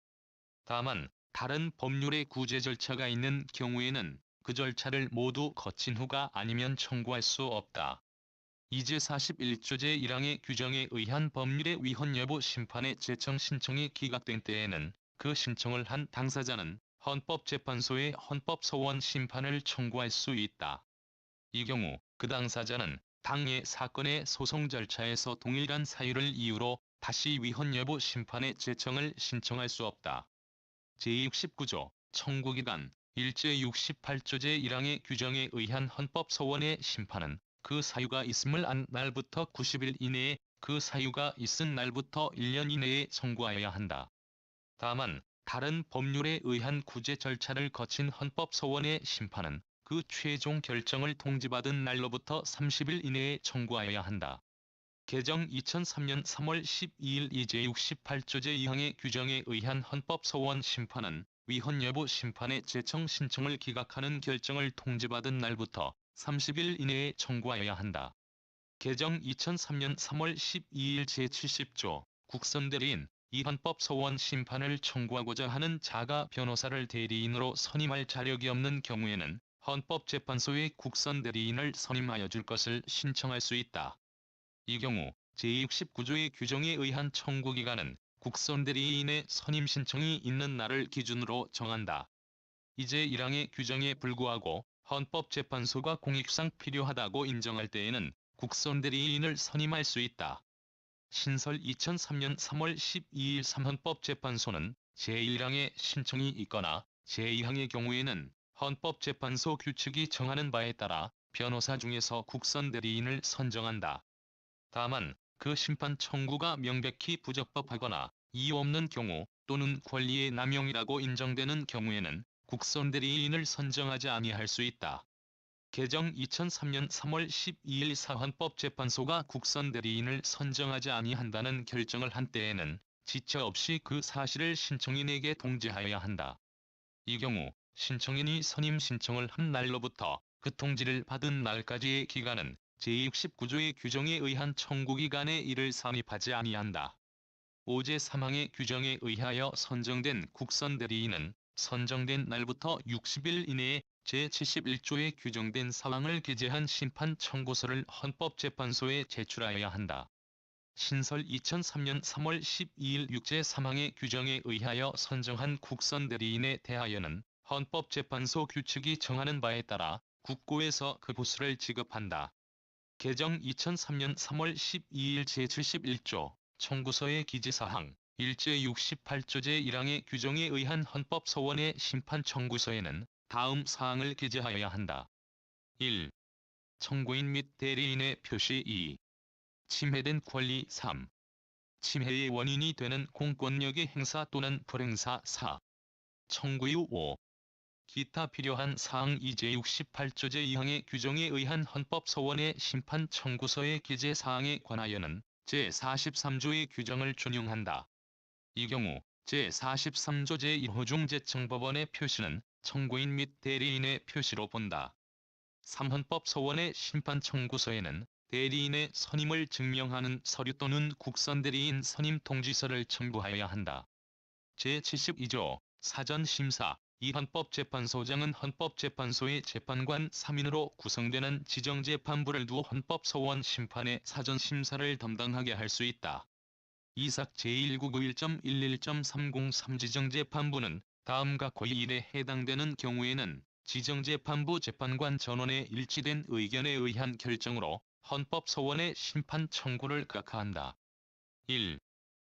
다만 다른 법률의 구제 절차가 있는 경우에는 그 절차를 모두 거친 후가 아니면 청구할 수 없다. 이제 41조 제1항의 규정에 의한 법률의 위헌 여부 심판의 제청 신청이 기각된 때에는 그 신청을 한 당사자는 헌법재판소에 헌법소원 심판을 청구할 수 있다. 이 경우 그 당사자는 당해 사건의 소송 절차에서 동일한 사유를 이유로 다시 위헌 여부 심판의 제청을 신청할 수 없다. 제69조 청구기간 일제 68조 제1항의 규정에 의한 헌법소원의 심판은 그 사유가 있음을 안 날부터 90일 이내에 그 사유가 있은 날부터 1년 이내에 청구하여야 한다. 다만 다른 법률에 의한 구제 절차를 거친 헌법소원의 심판은 그 최종 결정을 통지받은 날로부터 30일 이내에 청구하여야 한다. 개정 2003년 3월 12일 제68조 제2항의 규정에 의한 헌법소원 심판은 위헌 여부 심판의 제청 신청을 기각하는 결정을 통지받은 날부터 30일 이내에 청구하여야 한다. 개정 2003년 3월 12일 제70조 국선대리인 이 헌법소원 심판을 청구하고자 하는 자가 변호사를 대리인으로 선임할 자력이 없는 경우에는 헌법재판소에 국선대리인을 선임하여 줄 것을 신청할 수 있다. 이 경우 제69조의 규정에 의한 청구기간은 국선대리인의 선임 신청이 있는 날을 기준으로 정한다. 이제 1항의 규정에 불구하고 헌법재판소가 공익상 필요하다고 인정할 때에는 국선대리인을 선임할 수 있다. 신설 2003년 3월 12일 3헌법재판소는 제1항의 신청이 있거나 제2항의 경우에는 헌법재판소 규칙이 정하는 바에 따라 변호사 중에서 국선대리인을 선정한다. 다만 그 심판 청구가 명백히 부적법하거나 이유 없는 경우 또는 권리의 남용이라고 인정되는 경우에는 국선대리인을 선정하지 아니할 수 있다. 개정 2003년 3월 12일 사헌법재판소가 국선대리인을 선정하지 아니한다는 결정을 한 때에는 지체 없이 그 사실을 신청인에게 통지하여야 한다. 이 경우 신청인이 선임 신청을 한 날로부터 그 통지를 받은 날까지의 기간은 제69조의 규정에 의한 청구기간에 이를 산입하지 아니한다. 5제 3항의 규정에 의하여 선정된 국선대리인은 선정된 날부터 60일 이내에 제71조에 규정된 사항을 기재한 심판 청구서를 헌법재판소에 제출하여야 한다. 신설 2003년 3월 12일 6제 3항의 규정에 의하여 선정한 국선대리인에 대하여는 헌법재판소 규칙이 정하는 바에 따라 국고에서 그 보수를 지급한다. 개정 2003년 3월 12일 제71조 청구서의 기재사항 일제 68조 제1항의 규정에 의한 헌법소원의 심판 청구서에는 다음 사항을 기재하여야 한다. 1. 청구인 및 대리인의 표시 2. 침해된 권리 3. 침해의 원인이 되는 공권력의 행사 또는 불행사 4. 청구 이유 5. 기타 필요한 사항 제68조 제2항의 규정에 의한 헌법소원의 심판 청구서의 기재 사항에 관하여는 제43조의 규정을 준용한다. 이 경우 제43조 제1호 중 제청법원의 표시는 청구인 및 대리인의 표시로 본다. 3헌법소원의 심판 청구서에는 대리인의 선임을 증명하는 서류 또는 국선대리인 선임 통지서를 첨부하여야 한다. 제72조 사전심사 이 헌법재판소장은 헌법재판소의 재판관 3인으로 구성되는 지정재판부를 두어 헌법소원 심판의 사전심사를 담당하게 할 수 있다. 이삭 제1991.11.303 지정재판부는 다음과 고1에 해당되는 경우에는 지정재판부 재판관 전원의 일치된 의견에 의한 결정으로 헌법소원의 심판 청구를 각하한다. 1.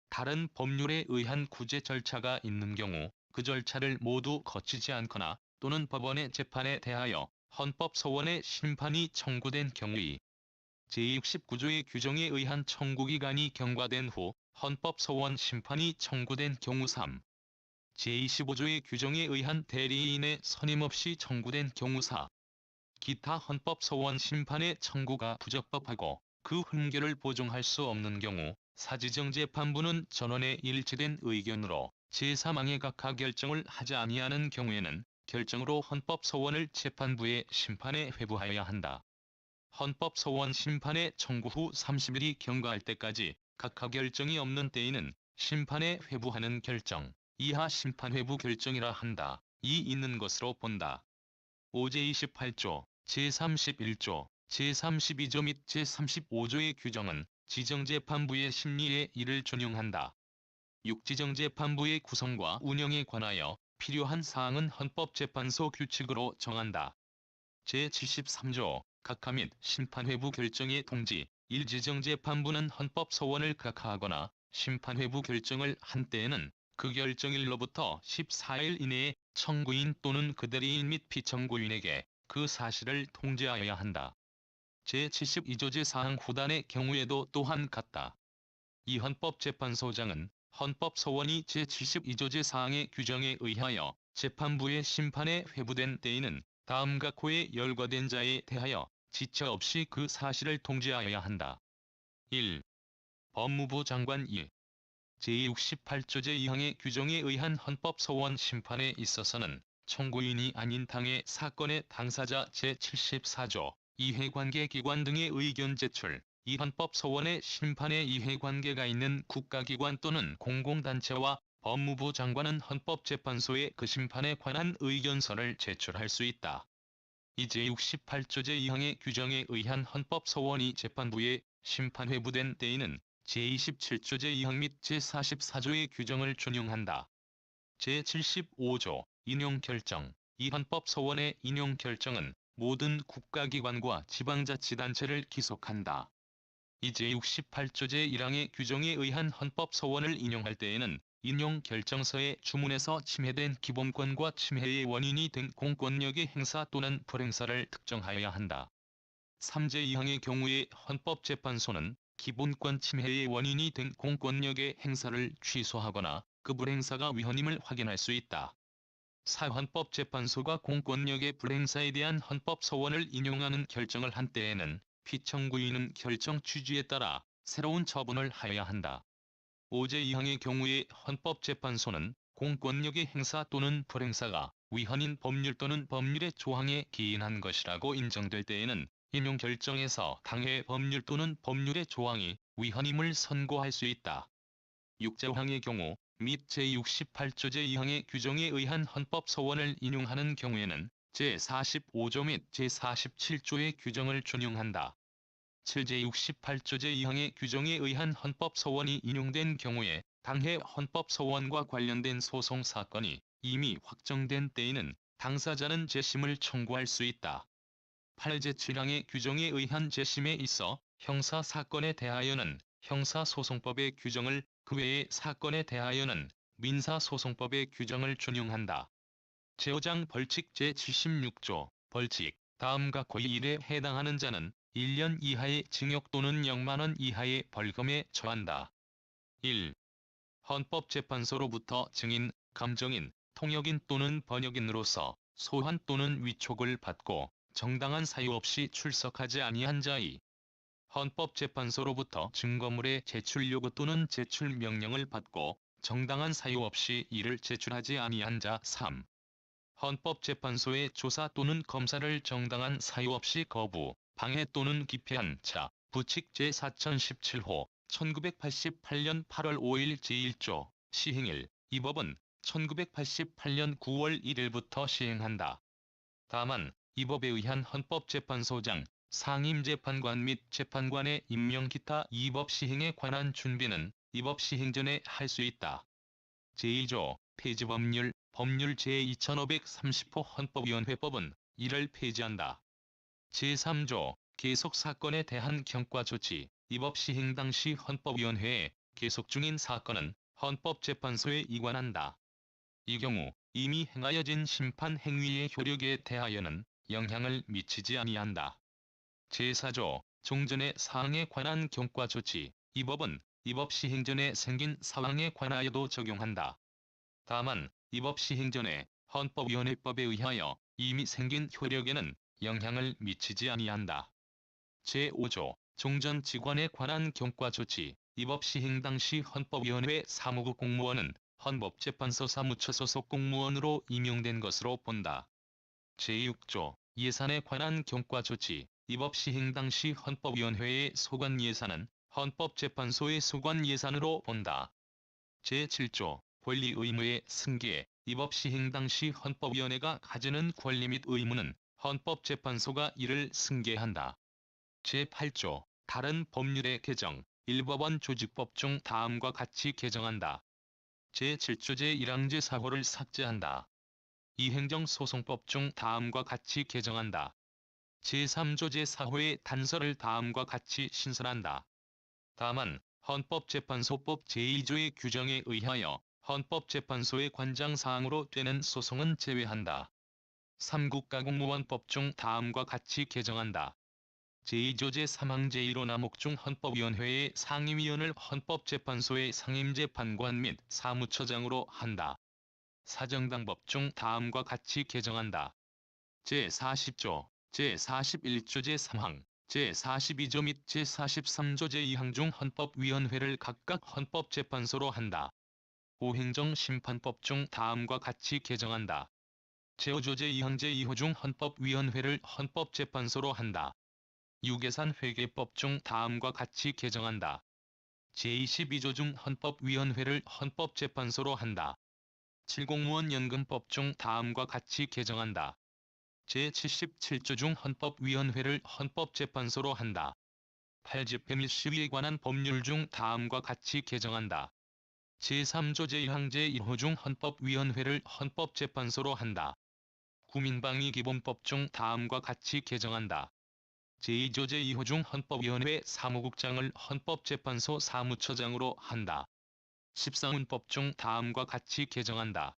다른 법률에 의한 구제 절차가 있는 경우 그 절차를 모두 거치지 않거나 또는 법원의 재판에 대하여 헌법소원의 심판이 청구된 경우 2. 제69조의 규정에 의한 청구기간이 경과된 후 헌법소원 심판이 청구된 경우 3. 제25조의 규정에 의한 대리인의 선임 없이 청구된 경우 4. 기타 헌법소원 심판의 청구가 부적법하고 그 흔결을 보증할 수 없는 경우 사지정재판부는 전원의 일치된 의견으로 제3항의 각하 결정을 하지 아니하는 경우에는 결정으로 헌법소원을 재판부의 심판에 회부하여야 한다. 헌법소원 심판의 청구 후 30일이 경과할 때까지 각하 결정이 없는 때에는 심판에 회부하는 결정, 이하 심판회부 결정이라 한다. 이 있는 것으로 본다. 5제28조, 제31조, 제32조 및 제35조의 규정은 지정재판부의 심리에 이를 준용한다. 6지정재판부의 구성과 운영에 관하여 필요한 사항은 헌법재판소 규칙으로 정한다. 제73조, 각하 및 심판회부 결정의 통지. 1지정재판부는 헌법소원을 각하하거나 심판회부 결정을 한 때에는 그 결정일로부터 14일 이내에 청구인 또는 그 대리인 및 피청구인에게 그 사실을 통지하여야 한다. 제72조 제4항 후단의 경우에도 또한 같다. 이 헌법재판소장은 헌법소원이 제72조 제4항의 규정에 의하여 재판부의 심판에 회부된 때에는 다음 각호에 열거된 자에 대하여 지체 없이 그 사실을 통지하여야 한다. 1. 법무부 장관 2. 제68조 제2항의 규정에 의한 헌법소원 심판에 있어서는 청구인이 아닌 당해 사건의 당사자 제74조, 이해관계기관 등의 의견 제출, 이 헌법소원의 심판에 이해관계가 있는 국가기관 또는 공공단체와 법무부 장관은 헌법재판소에 그 심판에 관한 의견서를 제출할 수 있다. 이 제68조 제2항의 규정에 의한 헌법소원이 재판부에 심판회부된 때에는 제27조 제2항 및 제44조의 규정을 준용한다. 제75조, 인용결정. 이 헌법소원의 인용결정은 모든 국가기관과 지방자치단체를 기속한다. 이 제68조 제1항의 규정에 의한 헌법소원을 인용할 때에는 인용결정서의 주문에서 침해된 기본권과 침해의 원인이 된 공권력의 행사 또는 불행사를 특정하여야 한다. 3제2항의 경우에 헌법재판소는 기본권 침해의 원인이 된 공권력의 행사를 취소하거나 그 불행사가 위헌임을 확인할 수 있다. 4. 헌법재판소가 공권력의 불행사에 대한 헌법소원을 인용하는 결정을 한 때에는 피청구인은 결정 취지에 따라 새로운 처분을 하여야 한다. 5제2항의 경우에 헌법재판소는 공권력의 행사 또는 불행사가 위헌인 법률 또는 법률의 조항에 기인한 것이라고 인정될 때에는 인용 결정에서 당해 법률 또는 법률의 조항이 위헌임을 선고할 수 있다. 6제항의 경우 및 제68조 제2항의 규정에 의한 헌법소원을 인용하는 경우에는 제45조 및 제47조의 규정을 준용한다. 7제68조 제2항의 규정에 의한 헌법소원이 인용된 경우에 당해 헌법소원과 관련된 소송 사건이 이미 확정된 때에는 당사자는 재심을 청구할 수 있다. 8제7항의 규정에 의한 재심에 있어 형사사건에 대하여는 형사소송법의 규정을, 그 외의 사건에 대하여는 민사소송법의 규정을 준용한다. 제5장 벌칙 제76조 벌칙. 다음 각호 1에 해당하는 자는 1년 이하의 징역 또는 0만원 이하의 벌금에 처한다. 1. 헌법재판소로부터 증인, 감정인, 통역인 또는 번역인으로서 소환 또는 위촉을 받고 정당한 사유 없이 출석하지 아니한 자. 2. 헌법재판소로부터 증거물의 제출 요구 또는 제출 명령을 받고 정당한 사유 없이 이를 제출하지 아니한 자. 3. 헌법재판소의 조사 또는 검사를 정당한 사유 없이 거부, 방해 또는 기피한 자. 부칙 제4017호 1988년 8월 5일 제1조 시행일. 이 법은 1988년 9월 1일부터 시행한다. 다만 이 법에 의한 헌법재판소장, 상임재판관 및 재판관의 임명 기타 이 법 시행에 관한 준비는 이 법 시행 전에 할 수 있다. 제1조 폐지법률 법률 제2530호 헌법위원회법은 이를 폐지한다. 제3조 계속사건에 대한 경과조치. 이 법 시행 당시 헌법위원회에 계속 중인 사건은 헌법재판소에 이관한다. 이 경우 이미 행하여진 심판 행위의 효력에 대하여는 영향을 미치지 아니한다. 제4조 종전의 사항에 관한 경과 조치. 이 법은 입법 시행 전에 생긴 사항에 관하여도 적용한다. 다만 입법 시행 전에 헌법위원회법에 의하여 이미 생긴 효력에는 영향을 미치지 아니한다. 제5조 종전 직원에 관한 경과 조치. 입법 시행 당시 헌법위원회 사무국 공무원은 헌법재판소 사무처 소속 공무원으로 임용된 것으로 본다. 제6조 예산에 관한 경과 조치. 입법 시행 당시 헌법위원회의 소관 예산은 헌법재판소의 소관 예산으로 본다. 제7조 권리 의무의 승계. 입법 시행 당시 헌법위원회가 가지는 권리 및 의무는 헌법재판소가 이를 승계한다. 제8조 다른 법률의 개정. 1법원 조직법 중 다음과 같이 개정한다. 제7조 제1항 제4호를 삭제한다. 이 행정소송법 중 다음과 같이 개정한다. 제3조 제4호의 단서를 다음과 같이 신설한다. 다만 헌법재판소법 제2조의 규정에 의하여 헌법재판소의 관장사항으로 되는 소송은 제외한다. 3국가공무원법 중 다음과 같이 개정한다. 제2조 제3항 제1호 남욱 중 헌법위원회의 상임위원을 헌법재판소의 상임재판관 및 사무처장으로 한다. 사정당법 중 다음과 같이 개정한다. 제40조, 제41조 제3항, 제42조 및 제43조 제2항 중 헌법위원회를 각각 헌법재판소로 한다. 5행정심판법 중 다음과 같이 개정한다. 제5조 제2항 제2호 중 헌법위원회를 헌법재판소로 한다. 6예산회계법 중 다음과 같이 개정한다. 제22조 중 헌법위원회를 헌법재판소로 한다. 7공무원 연금법 중 다음과 같이 개정한다. 제77조 중 헌법위원회를 헌법재판소로 한다. 8집회 및 시위에 관한 법률 중 다음과 같이 개정한다. 제3조 제1항 제1호 중 헌법위원회를 헌법재판소로 한다. 국민방위기본법 중 다음과 같이 개정한다. 제2조 제2호 중 헌법위원회 사무국장을 헌법재판소 사무처장으로 한다. 14문법 중 다음과 같이 개정한다.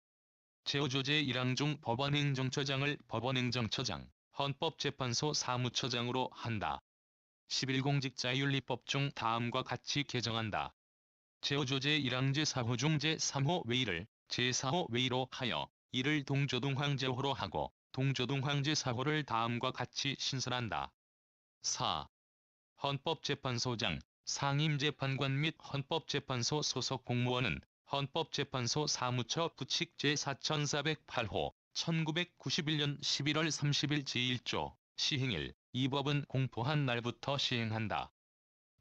제5조 제1항 중 법원행정처장을 법원행정처장, 헌법재판소 사무처장으로 한다. 11공직자윤리법 중 다음과 같이 개정한다. 제5조 제1항 제4호 중 제3호 외의를 제4호 외의로 하여 이를 동조동항 제5호로 하고 동조동항 제4호를 다음과 같이 신설한다. 4. 헌법재판소장, 상임재판관 및 헌법재판소 소속 공무원은 헌법재판소 사무처 구칙 제4408호 1991년 11월 30일 제1조 시행일. 이 법은 공포한 날부터 시행한다.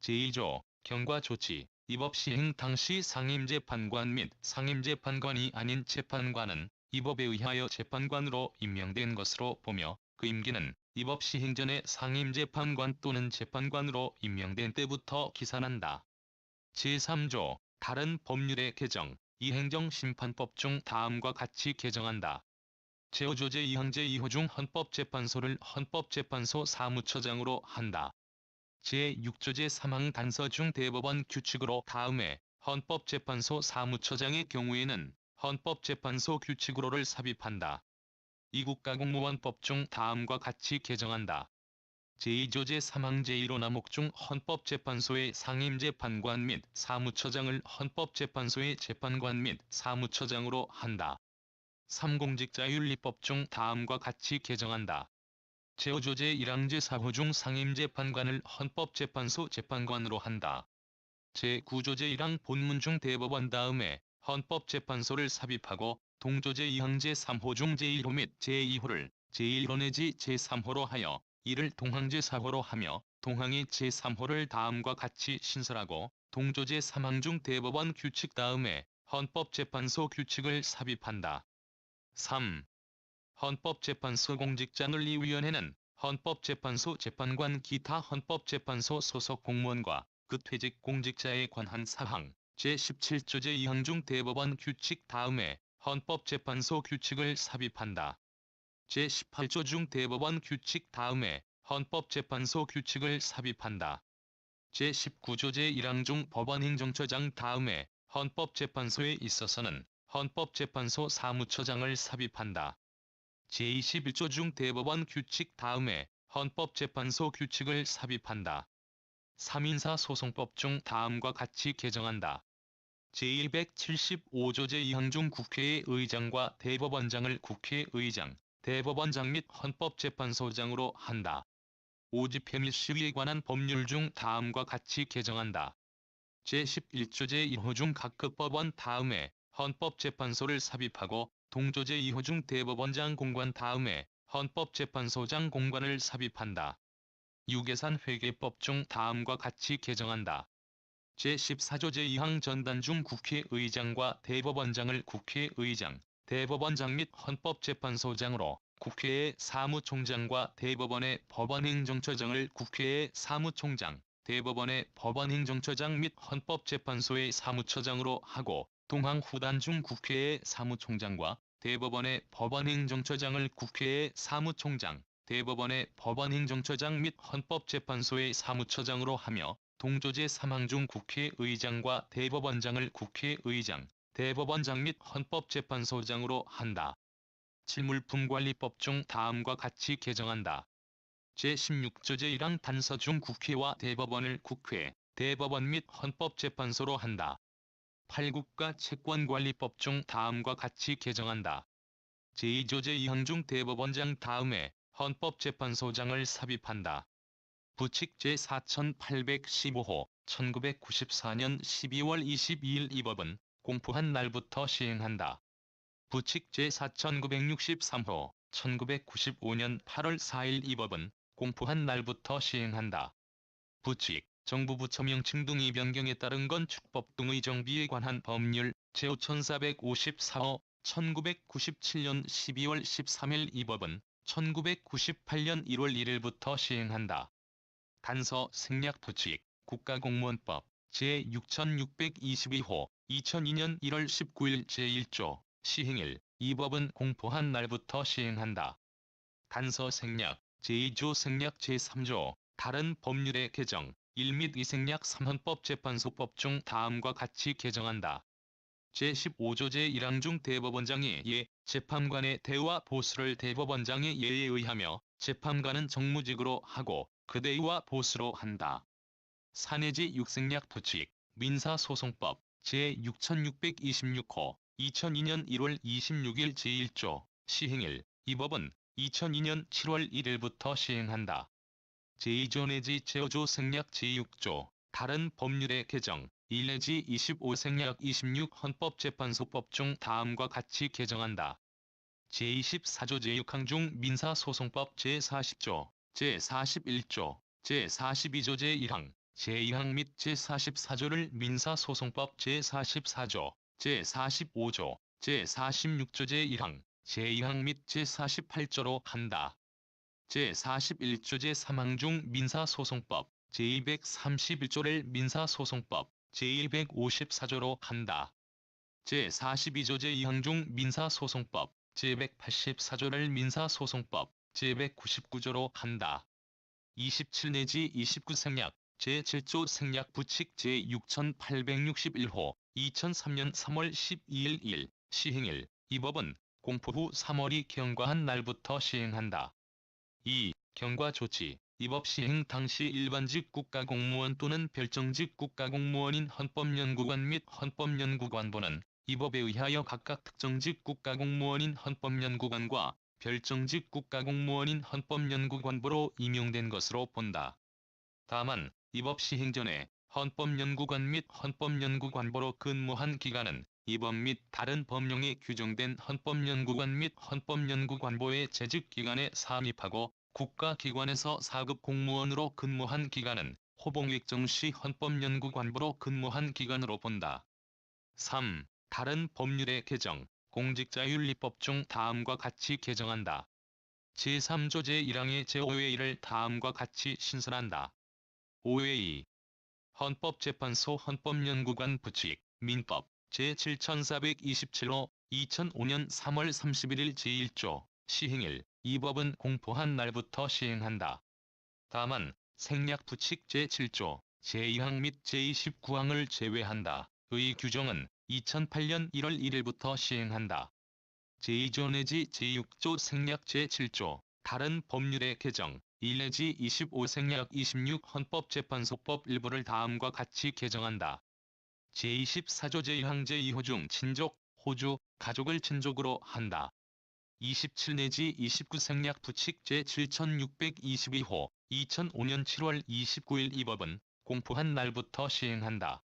제2조 경과 조치. 이 법 시행 당시 상임재판관 및 상임재판관이 아닌 재판관은 이 법에 의하여 재판관으로 임명된 것으로 보며 그 임기는 이 법 시행 전에 상임재판관 또는 재판관으로 임명된 때부터 기산한다. 제3조 다른 법률의 개정. 이 행정심판법 중 다음과 같이 개정한다. 제5조 제2항 제2호 중 헌법재판소를 헌법재판소 사무처장으로 한다. 제6조 제3항 단서 중 대법원 규칙으로 다음에 헌법재판소 사무처장의 경우에는 헌법재판소 규칙으로를 삽입한다. 이국가공무원법 중 다음과 같이 개정한다. 제2조 제3항 제1호 남욱 중 헌법재판소의 상임재판관 및 사무처장을 헌법재판소의 재판관 및 사무처장으로 한다. 3공직자윤리법 중 다음과 같이 개정한다. 제5조 제1항 제4호 중 상임재판관을 헌법재판소 재판관으로 한다. 제9조 제1항 본문 중 대법원 다음에 헌법재판소를 삽입하고 동조 제2항 제3호 중 제1호 및 제2호를 제1호 내지 제3호로 하여 이를 동항 제4호로 하며 동항의 제3호를 다음과 같이 신설하고 동조 제3항 중 대법원 규칙 다음에 헌법재판소 규칙을 삽입한다. 3. 헌법재판소 공직자논리위원회는 헌법재판소 재판관 기타 헌법재판소 소속 공무원과 그 퇴직 공직자에 관한 사항 제17조 제2항 중 대법원 규칙 다음에 헌법재판소 규칙을 삽입한다. 제18조 중 대법원 규칙 다음에 헌법재판소 규칙을 삽입한다. 제19조 제1항 중 법원행정처장 다음에 헌법재판소에 있어서는 헌법재판소 사무처장을 삽입한다. 제21조 중 대법원 규칙 다음에 헌법재판소 규칙을 삽입한다. 3인사소송법 중 다음과 같이 개정한다. 제175조 제2항 중 국회의 의장과 대법원장을 국회의장, 대법원장 및 헌법재판소장으로 한다. 오집회 및 시위에 관한 법률 중 다음과 같이 개정한다. 제11조 제1호 중 각급 법원 다음에 헌법재판소를 삽입하고 동조 제2호 중 대법원장 공관 다음에 헌법재판소장 공관을 삽입한다. 유계산회계법 중 다음과 같이 개정한다. 제14조 제2항 전단 중 국회의장과 대법원장을 국회의장, 대법원장 및 헌법재판소장으로, 국회의 사무총장과 대법원의 법원행정처장을 국회의 사무총장, 대법원의 법원행정처장 및 헌법재판소의 사무처장으로 하고, 동항후단 중 국회의 사무총장과 대법원의 법원행정처장을 국회의 사무총장, 대법원의 법원행정처장 및 헌법재판소의 사무처장으로 하며, 동조 제3항 중 국회의장과 대법원장을 국회의장, 대법원장 및 헌법재판소장으로 한다. 질물품관리법 중 다음과 같이 개정한다. 제16조 제1항 단서 중 국회와 대법원을 국회, 대법원 및 헌법재판소로 한다. 8국가 채권관리법 중 다음과 같이 개정한다. 제2조 제2항 중 대법원장 다음에 헌법재판소장을 삽입한다. 부칙 제4815호 1994년 12월 22일 이 법은 공포한 날부터 시행한다. 부칙 제4963호 1995년 8월 4일 이 법은 공포한 날부터 시행한다. 부칙, 정부 부처 명칭 등의 변경에 따른 건축법 등의 정비에 관한 법률 제5454호 1997년 12월 13일 이 법은 1998년 1월 1일부터 시행한다. 단서 생략 부칙, 국가공무원법 제6622호 2002년 1월 19일 제1조 시행일, 이 법은 공포한 날부터 시행한다. 단서 생략, 제2조 생략 제3조, 다른 법률의 개정, 1 및 2 생략 3 헌법재판소법 중 다음과 같이 개정한다. 제15조 제1항 중 대법원장의 예, 재판관의 대와 보수를 대법원장의 예에 의하며 재판관은 정무직으로 하고 그 대의와 보수로 한다. 4 내지 6 생략 부칙, 민사소송법 제6626호 2002년 1월 26일 제1조 시행일, 이 법은 2002년 7월 1일부터 시행한다. 제2조 내지 제5조 생략 제6조, 다른 법률의 개정, 1 내지 25 생략 26 헌법재판소법 중 다음과 같이 개정한다. 제24조 제6항 중 민사소송법 제40조, 제41조, 제42조 제1항, 제2항 및 제44조를 민사소송법 제44조, 제45조, 제46조 제1항, 제2항 및 제48조로 한다. 제41조 제3항 중 민사소송법 제231조를 민사소송법 제254조로 한다. 제42조 제2항 중 민사소송법 제184조를 민사소송법 제199조로 한다. 27 내지 29 생략, 제7조 생략 부칙 제6861호 2003년 3월 12일 1 시행일, 이 법은 공포 후 3월이 경과한 날부터 시행한다. 2. 경과 조치, 이 법 시행 당시 일반직 국가공무원 또는 별정직 국가공무원인 헌법연구관 및 헌법연구관보는 이 법에 의하여 각각 특정직 국가공무원인 헌법연구관과 별정직 국가공무원인 헌법연구관보로 임용된 것으로 본다. 다만 이 법 시행 전에 헌법연구관 및 헌법연구관보로 근무한 기간은 이 법 및 다른 법령에 규정된 헌법연구관 및 헌법연구관보의 재직기간에 산입하고 국가기관에서 4급 공무원으로 근무한 기간은 호봉익정 시 헌법연구관보로 근무한 기간으로 본다. 3. 다른 법률의 개정, 공직자윤리법 중 다음과 같이 개정한다. 제3조 제1항의 제5의 1을 다음과 같이 신설한다. 5의 2. 헌법재판소 헌법연구관 부칙, 민법 제7427호 2005년 3월 31일 제1조 시행일, 이 법은 공포한 날부터 시행한다. 다만 생략 부칙 제7조, 제2항 및 제29항을 제외한다. 의 규정은 2008년 1월 1일부터 시행한다. 제2조 내지 제6조 생략 제7조, 다른 법률의 개정, 1 내지 25 생략 26 헌법재판소법 일부를 다음과 같이 개정한다. 제24조 제1항 제2호 중 친족, 호주, 가족을 친족으로 한다. 27 내지 29 생략 부칙 제7622호 2005년 7월 29일 이 법은 공포한 날부터 시행한다.